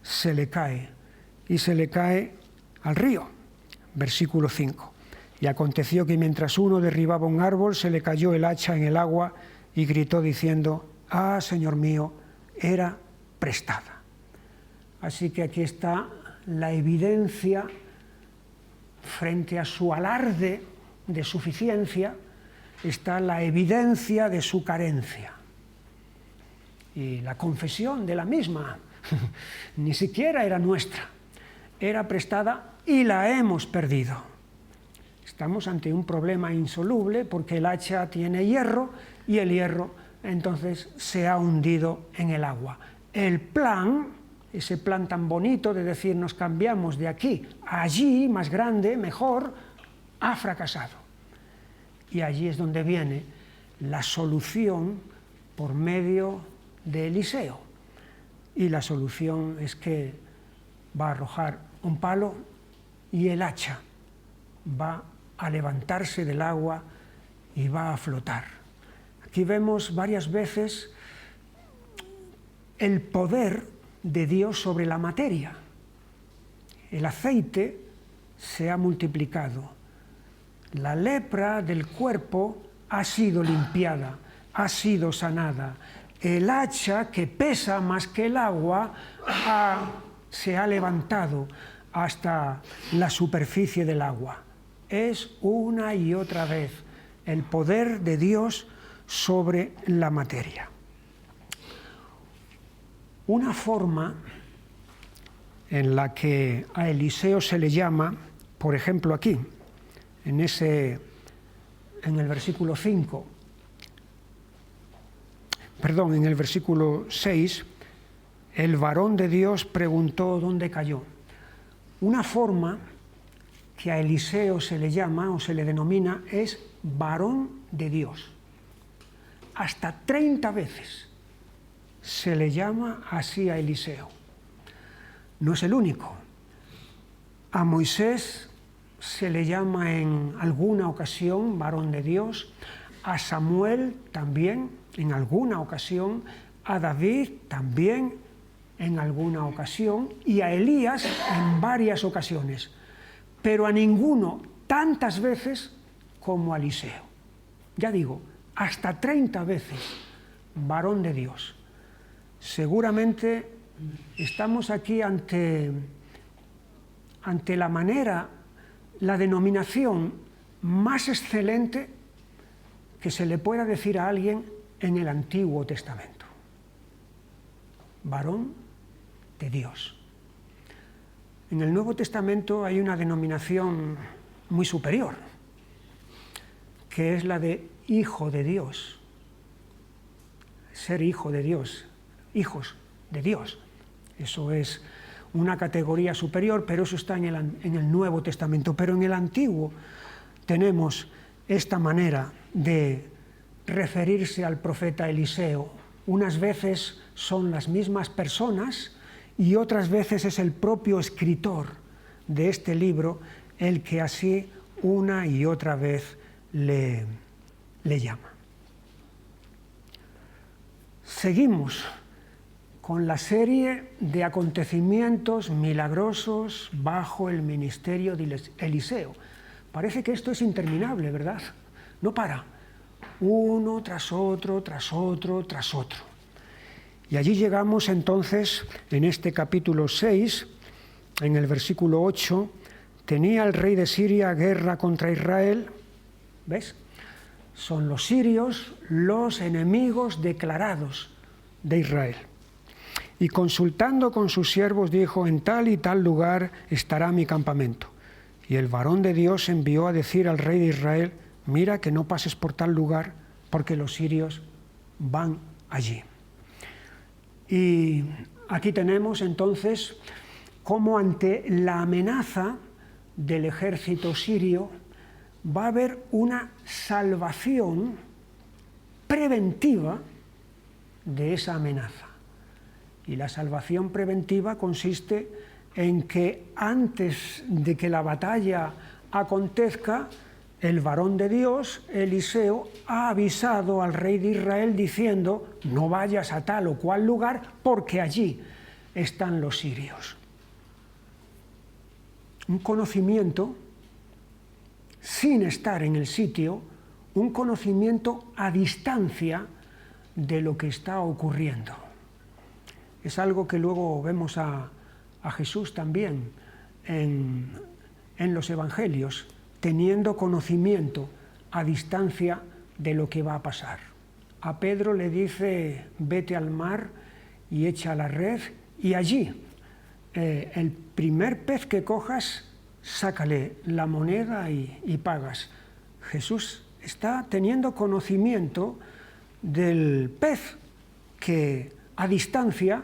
se le cae, y se le cae al río. Versículo 5. Y aconteció que mientras uno derribaba un árbol, se le cayó el hacha en el agua y gritó diciendo: ah, Señor mío, era prestada. Así que aquí está la evidencia frente a su alarde de suficiencia, está la evidencia de su carencia y la confesión de la misma. Ni siquiera era nuestra, era prestada y la hemos perdido. Estamos ante un problema insoluble porque el hacha tiene hierro y el hierro entonces se ha hundido en el agua. El plan, ese plan tan bonito de decir nos cambiamos de aquí a allí, más grande, mejor, ha fracasado. Y allí es donde viene la solución por medio de Eliseo. Y la solución es que va a arrojar un palo y el hacha va a levantarse del agua y va a flotar. Aquí vemos varias veces el poder de Dios sobre la materia. El aceite se ha multiplicado. La lepra del cuerpo ha sido limpiada, ha sido sanada. El hacha, que pesa más que el agua, se ha levantado hasta la superficie del agua. Es una y otra vez el poder de Dios sobre la materia. Una forma en la que a Eliseo se le llama, por ejemplo aquí, en el versículo 5, en el versículo 6, el varón de Dios preguntó dónde cayó. Una forma que a Eliseo se le llama o se le denomina es varón de Dios. hasta 30 veces se le llama así a Eliseo. No es el único. A Moisés se le llama en alguna ocasión varón de Dios, a Samuel también en alguna ocasión, a David también en alguna ocasión y a Elías en varias ocasiones, pero a ninguno tantas veces como a Eliseo. Ya digo, hasta 30 veces varón de Dios. Seguramente estamos aquí ante la manera, la denominación más excelente que se le pueda decir a alguien en el Antiguo Testamento. Varón de Dios. En el Nuevo Testamento hay una denominación muy superior, que es la de hijo de Dios. Ser hijo de Dios, hijos de Dios. Eso es una categoría superior, pero eso está en el Nuevo Testamento. Pero en el Antiguo tenemos esta manera de referirse al profeta Eliseo. Unas veces son las mismas personas y otras veces es el propio escritor de este libro el que así una y otra vez le llama. Seguimos con la serie de acontecimientos milagrosos bajo el ministerio de Eliseo. Parece que esto es interminable, ¿verdad? No para. Uno tras otro, tras otro, tras otro. Y allí llegamos entonces, en este capítulo 6, en el versículo 8, tenía el rey de Siria guerra contra Israel. ¿Ves? Son los sirios los enemigos declarados de Israel. Y consultando con sus siervos dijo, en tal y tal lugar estará mi campamento. Y el varón de Dios envió a decir al rey de Israel, mira que no pases por tal lugar, porque los sirios van allí. Y aquí tenemos entonces cómo ante la amenaza del ejército sirio va a haber una salvación preventiva de esa amenaza. Y la salvación preventiva consiste en que antes de que la batalla acontezca, el varón de Dios, Eliseo, ha avisado al rey de Israel diciendo, no vayas a tal o cual lugar porque allí están los sirios. Un conocimiento sin estar en el sitio, un conocimiento a distancia de lo que está ocurriendo. Es algo que luego vemos a Jesús también en los evangelios, teniendo conocimiento a distancia de lo que va a pasar. A Pedro le dice, vete al mar y echa la red, y allí, el primer pez que cojas, sácale la moneda y pagas. Jesús está teniendo conocimiento del pez que a distancia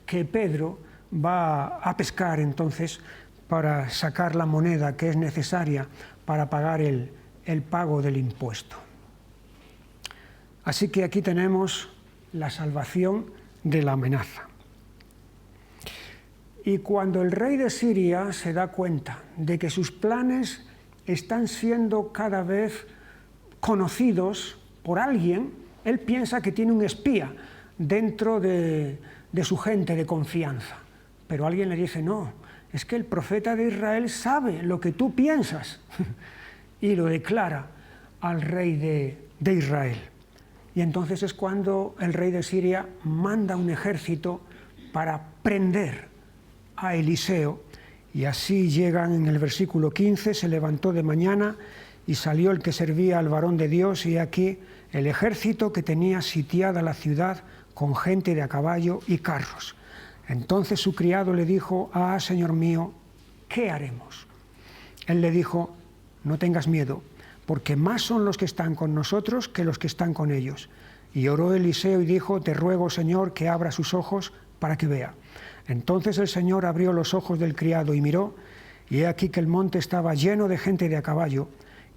que Pedro va a pescar entonces para sacar la moneda que es necesaria para pagar el pago del impuesto. Así que aquí tenemos la salvación de la amenaza. Y cuando el rey de Siria se da cuenta de que sus planes están siendo cada vez conocidos por alguien, él piensa que tiene un espía dentro de su gente de confianza. Pero alguien le dice, no, es que el profeta de Israel sabe lo que tú piensas y lo declara al rey de Israel. Y entonces es cuando el rey de Siria manda un ejército para prender a Eliseo, y así llegan en el versículo 15, se levantó de mañana y salió el que servía al varón de Dios, y aquí el ejército que tenía sitiada la ciudad con gente de a caballo y carros. Entonces su criado le dijo, señor mío, ¿qué haremos? Él le dijo, no tengas miedo, porque más son los que están con nosotros que los que están con ellos. Y oró Eliseo y dijo, te ruego, Señor, que abra sus ojos para que vea. Entonces el Señor abrió los ojos del criado y miró, y he aquí que el monte estaba lleno de gente de a caballo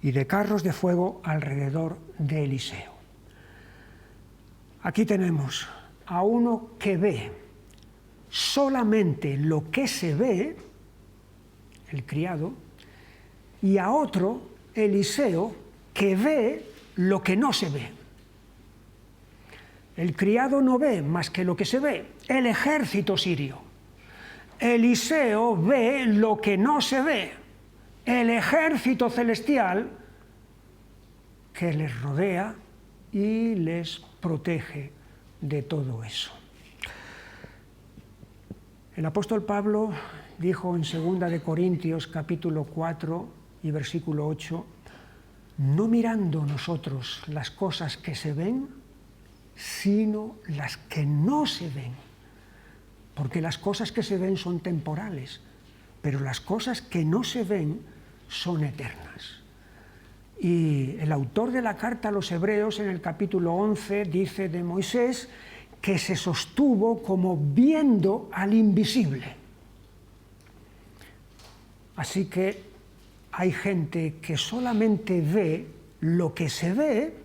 y de carros de fuego alrededor de Eliseo. Aquí tenemos a uno que ve solamente lo que se ve, el criado, y a otro, Eliseo, que ve lo que no se ve. El criado no ve más que lo que se ve, el ejército sirio. Eliseo ve lo que no se ve, el ejército celestial que les rodea y les protege de todo eso. El apóstol Pablo dijo en 2 de Corintios capítulo 4 y versículo 8, no mirando nosotros las cosas que se ven, sino las que no se ven. Porque las cosas que se ven son temporales, pero las cosas que no se ven son eternas. Y el autor de la carta a los Hebreos en el capítulo 11 dice de Moisés que se sostuvo como viendo al invisible. Así que hay gente que solamente ve lo que se ve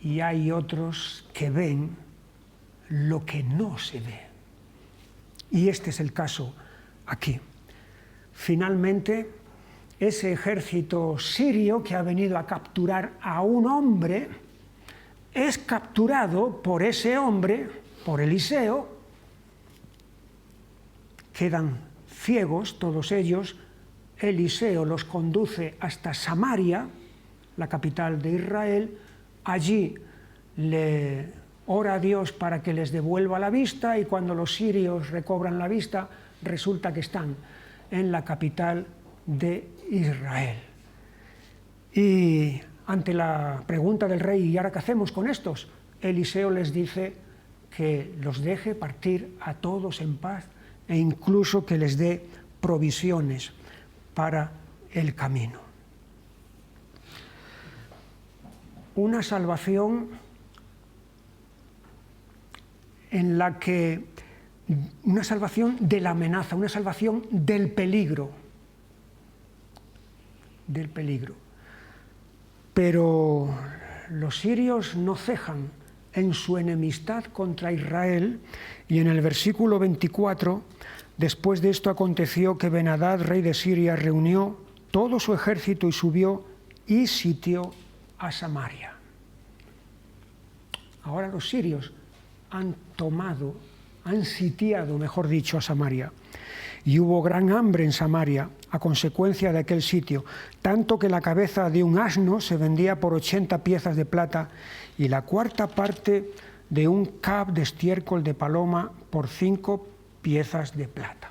y hay otros que ven lo que no se ve. Y este es el caso aquí. Finalmente, ese ejército sirio que ha venido a capturar a un hombre es capturado por ese hombre, por Eliseo. Quedan ciegos todos ellos. Eliseo los conduce hasta Samaria, la capital de Israel. Allí le ora a Dios para que les devuelva la vista y cuando los sirios recobran la vista, resulta que están en la capital de Israel. Y ante la pregunta del rey, ¿y ahora qué hacemos con estos? Eliseo les dice que los deje partir a todos en paz e incluso que les dé provisiones para el camino. Una salvación en la que una salvación de la amenaza, una salvación del peligro. Pero los sirios no cejan en su enemistad contra Israel y en el versículo 24, después de esto aconteció que Ben-Hadad, rey de Siria, reunió todo su ejército y subió y sitió a Samaria. Ahora los sirios han sitiado, mejor dicho, a Samaria. Y hubo gran hambre en Samaria a consecuencia de aquel sitio, tanto que la cabeza de un asno se vendía por 80 piezas de plata y la cuarta parte de un cab de estiércol de paloma por 5 piezas de plata.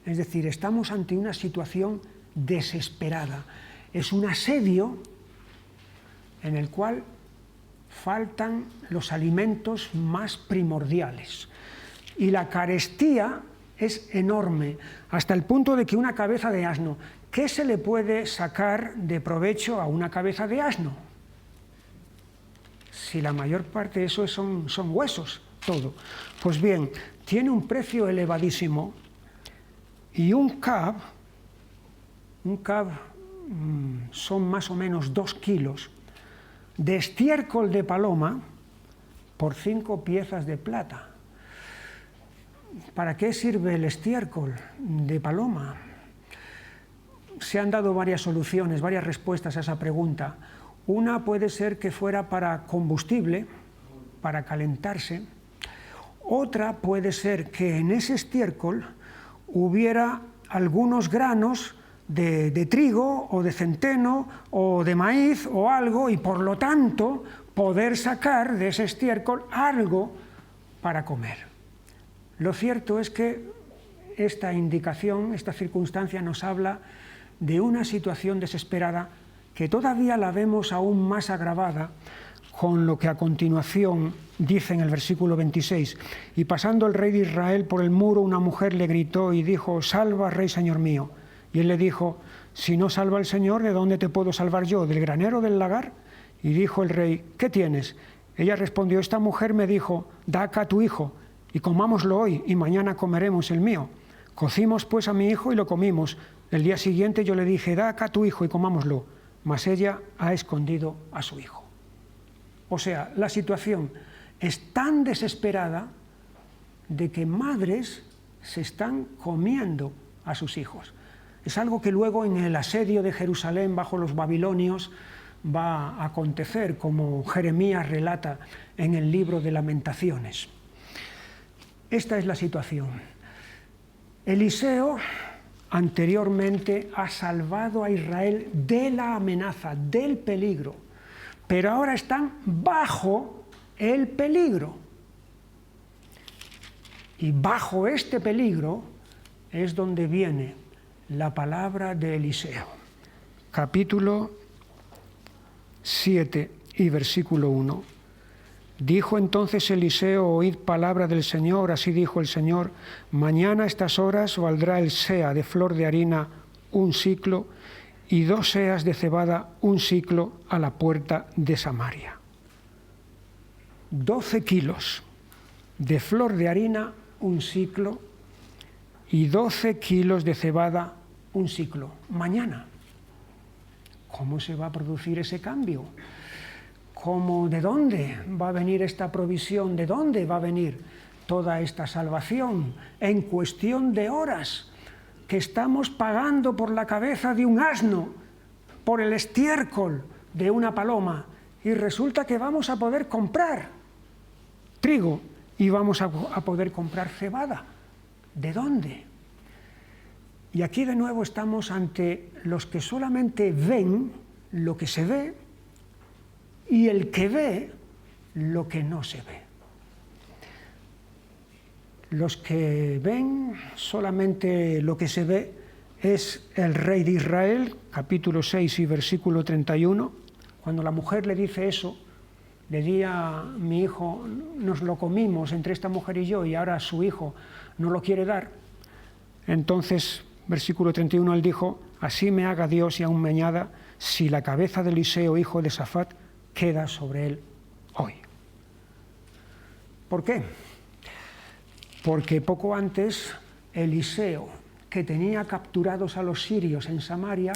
Es decir, estamos ante una situación desesperada. Es un asedio en el cual faltan los alimentos más primordiales. Y la carestía es enorme, hasta el punto de que una cabeza de asno, ¿qué se le puede sacar de provecho a una cabeza de asno? Si la mayor parte de eso son huesos, todo. Pues bien, tiene un precio elevadísimo y un cab son más o menos 2 kilos de estiércol de paloma por 5 piezas de plata. ¿Para qué sirve el estiércol de paloma? Se han dado varias soluciones, varias respuestas a esa pregunta. Una puede ser que fuera para combustible, para calentarse. Otra puede ser que en ese estiércol hubiera algunos granos de trigo o de centeno o de maíz o algo y por lo tanto poder sacar de ese estiércol algo para comer. Lo cierto es que esta indicación, esta circunstancia nos habla de una situación desesperada que todavía la vemos aún más agravada con lo que a continuación dice en el versículo 26. Y pasando el rey de Israel por el muro, una mujer le gritó y dijo: «Salva, rey, señor mío». Y él le dijo: «Si no salva el Señor, ¿de dónde te puedo salvar yo? ¿Del granero o del lagar?». Y dijo el rey: «¿Qué tienes?». Ella respondió: «Esta mujer me dijo: da acá a tu hijo, y comámoslo hoy, y mañana comeremos el mío». Cocimos pues a mi hijo y lo comimos. El día siguiente yo le dije: da acá a tu hijo y comámoslo. Mas ella ha escondido a su hijo. O sea, la situación es tan desesperada de que madres se están comiendo a sus hijos. Es algo que luego en el asedio de Jerusalén bajo los babilonios va a acontecer, como Jeremías relata en el libro de Lamentaciones. Esta es la situación. Eliseo anteriormente ha salvado a Israel de la amenaza, del peligro, pero ahora están bajo el peligro. Y bajo este peligro es donde viene la palabra de Eliseo. Capítulo 7 y versículo 1. Dijo entonces Eliseo: oíd palabra del Señor, así dijo el Señor, mañana a estas horas valdrá el seah de flor de harina 1 siclo y 2 seas de cebada 1 siclo a la puerta de Samaria. 12 kilos de flor de harina 1 siclo y 12 kilos de cebada 1 siclo. Mañana. ¿Cómo se va a producir ese cambio? ¿De dónde va a venir esta provisión? ¿De dónde va a venir toda esta salvación? En cuestión de horas, que estamos pagando por la cabeza de un asno, por el estiércol de una paloma, y resulta que vamos a poder comprar trigo y vamos a poder comprar cebada. ¿De dónde? Y aquí de nuevo estamos ante los que solamente ven lo que se ve y el que ve lo que no se ve. Los que ven solamente lo que se ve es el rey de Israel, capítulo 6 y versículo 31. Cuando la mujer le dice eso, le di a mi hijo, nos lo comimos entre esta mujer y yo, y ahora su hijo no lo quiere dar. Entonces, versículo 31, él dijo: así me haga Dios y aún me añada, si la cabeza de Eliseo, hijo de Safat, queda sobre él hoy. ¿Por qué? Porque poco antes Eliseo, que tenía capturados a los sirios en Samaria,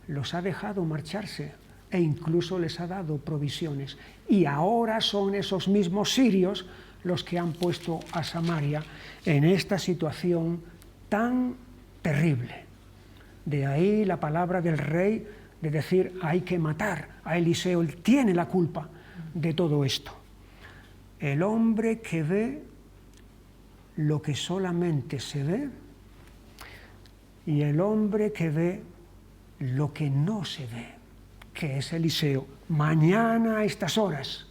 los ha dejado marcharse e incluso les ha dado provisiones. Y ahora son esos mismos sirios los que han puesto a Samaria en esta situación tan terrible. De ahí la palabra del rey de decir: hay que matar a Eliseo, él tiene la culpa de todo esto. El hombre que ve lo que solamente se ve y el hombre que ve lo que no se ve, que es Eliseo. Mañana a estas horas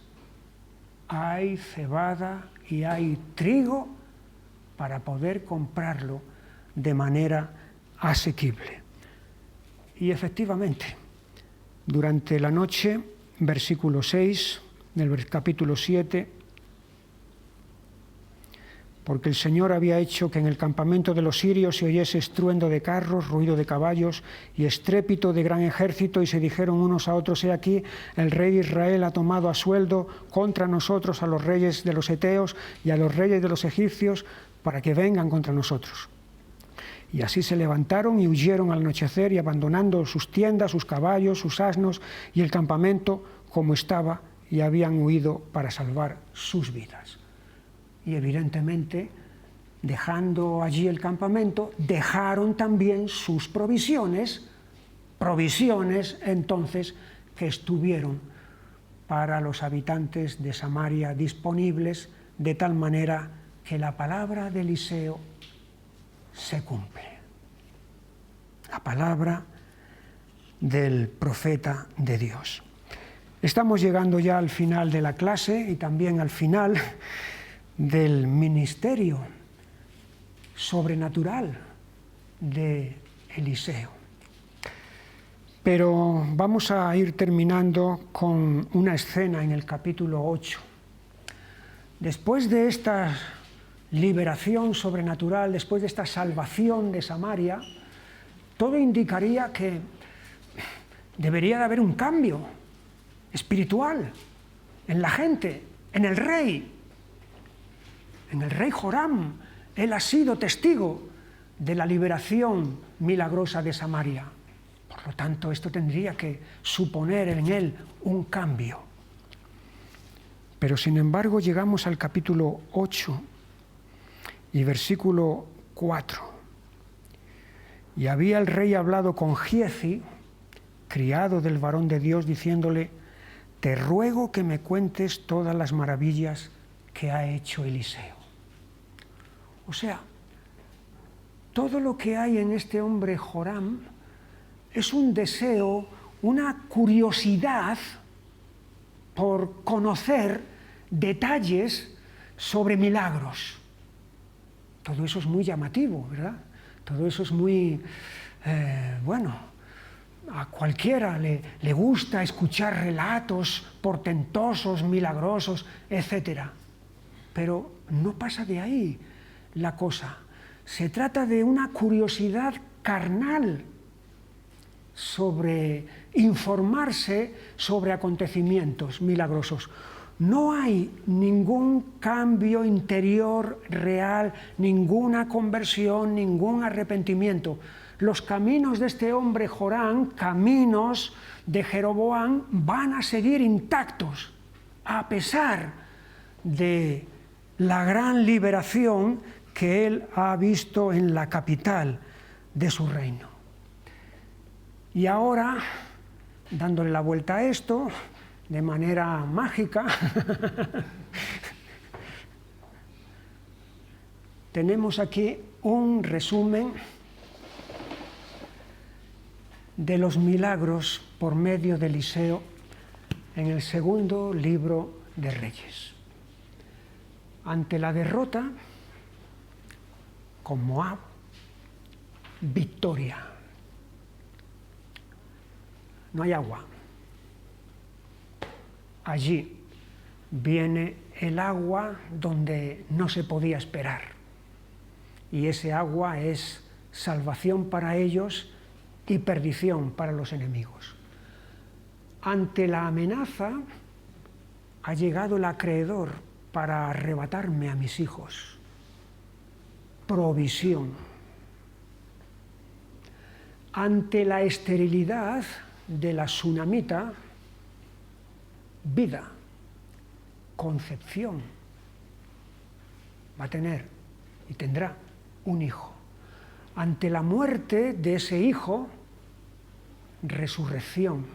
hay cebada y hay trigo para poder comprarlo de manera asequible. Y efectivamente, durante la noche, versículo 6 del capítulo 7, porque el Señor había hecho que en el campamento de los sirios se oyese estruendo de carros, ruido de caballos y estrépito de gran ejército, y se dijeron unos a otros: he aquí, el rey de Israel ha tomado a sueldo contra nosotros a los reyes de los heteos y a los reyes de los egipcios para que vengan contra nosotros. Y así se levantaron y huyeron al anochecer, y abandonando sus tiendas, sus caballos, sus asnos y el campamento como estaba, y habían huido para salvar sus vidas. Y evidentemente, dejando allí el campamento, dejaron también sus provisiones entonces que estuvieron para los habitantes de Samaria disponibles, de tal manera que la palabra de Eliseo se cumple. La palabra del profeta de Dios. Estamos llegando ya al final de la clase y también al final del ministerio sobrenatural de Eliseo. Pero vamos a ir terminando con una escena en el capítulo 8. Después de esta liberación sobrenatural, después de esta salvación de Samaria, todo indicaría que debería de haber un cambio espiritual en la gente, en el rey Joram. Él ha sido testigo de la liberación milagrosa de Samaria. Por lo tanto, esto tendría que suponer en él un cambio. Pero sin embargo llegamos al capítulo 8 y versículo 4. Y había el rey hablado con Giezi, criado del varón de Dios, diciéndole: te ruego que me cuentes todas las maravillas que ha hecho Eliseo. O sea, todo lo que hay en este hombre Joram es un deseo, una curiosidad por conocer detalles sobre milagros. Todo eso es muy llamativo, ¿verdad? Todo eso es muy, bueno, a cualquiera le gusta escuchar relatos portentosos, milagrosos, etc. Pero no pasa de ahí la cosa. Se trata de una curiosidad carnal sobre informarse sobre acontecimientos milagrosos. No hay ningún cambio interior real, ninguna conversión, ningún arrepentimiento. Los caminos de este hombre Joram, caminos de Jeroboam, van a seguir intactos, a pesar de la gran liberación que él ha visto en la capital de su reino. Y ahora, dándole la vuelta a esto, de manera mágica, tenemos aquí un resumen de los milagros por medio de Eliseo en el segundo libro de Reyes. Ante la derrota con Moab, victoria. No hay agua. Allí viene el agua donde no se podía esperar. Y ese agua es salvación para ellos y perdición para los enemigos. Ante la amenaza ha llegado el acreedor para arrebatarme a mis hijos. Provisión. Ante la esterilidad de la tsunamita, vida, concepción. Va a tener y tendrá un hijo. Ante la muerte de ese hijo, resurrección.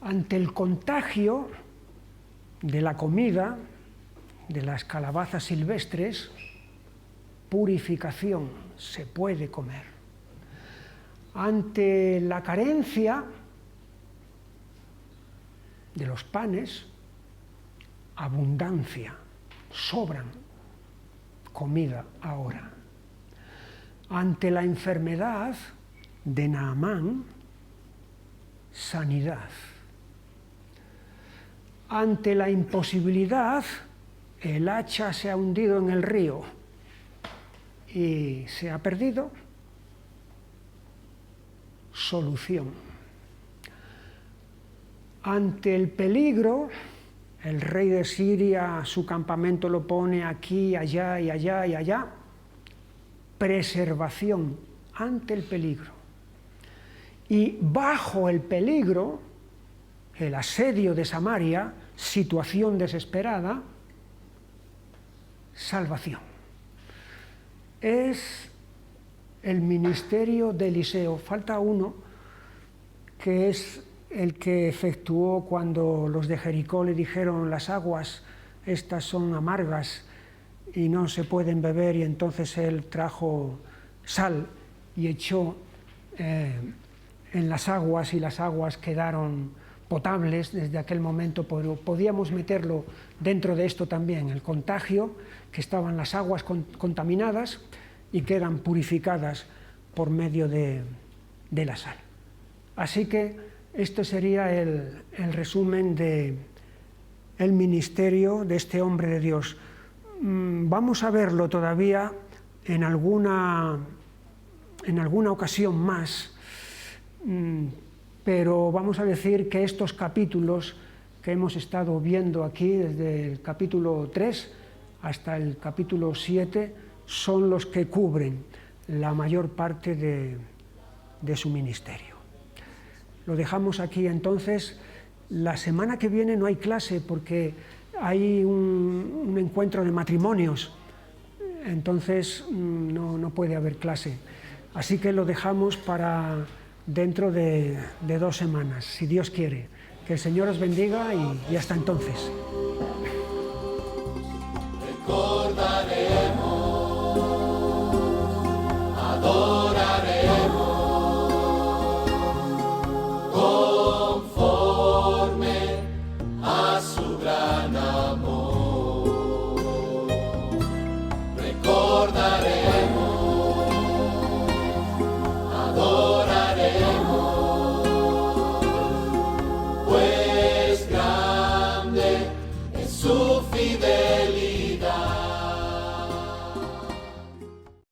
Ante el contagio de la comida, de las calabazas silvestres, purificación, se puede comer. Ante la carencia de los panes, abundancia, sobran comida ahora. Ante la enfermedad de Naamán, sanidad. Ante la imposibilidad, el hacha se ha hundido en el río y se ha perdido, solución. Ante el peligro, el rey de Siria su campamento lo pone aquí, allá y allá y allá, preservación ante el peligro. Y bajo el peligro, el asedio de Samaria, situación desesperada, salvación. Es el ministerio de Eliseo. Falta uno, que es el que efectuó cuando los de Jericó le dijeron: las aguas estas son amargas y no se pueden beber, y entonces él trajo sal y echó en las aguas, y las aguas quedaron potables desde aquel momento. Pero podíamos meterlo dentro de esto también, el contagio, que estaban las aguas contaminadas y quedan purificadas por medio de la sal. Así que esto sería el resumen del ministerio de este hombre de Dios. Vamos a verlo todavía en alguna ocasión más, pero vamos a decir que estos capítulos que hemos estado viendo aquí, desde el capítulo 3 hasta el capítulo 7, son los que cubren la mayor parte de su ministerio. Lo dejamos aquí entonces La semana que viene no hay clase porque hay un encuentro de matrimonios, entonces no puede haber clase. Así que lo dejamos para dentro de 2 semanas, si Dios quiere. Que el Señor os bendiga y hasta entonces.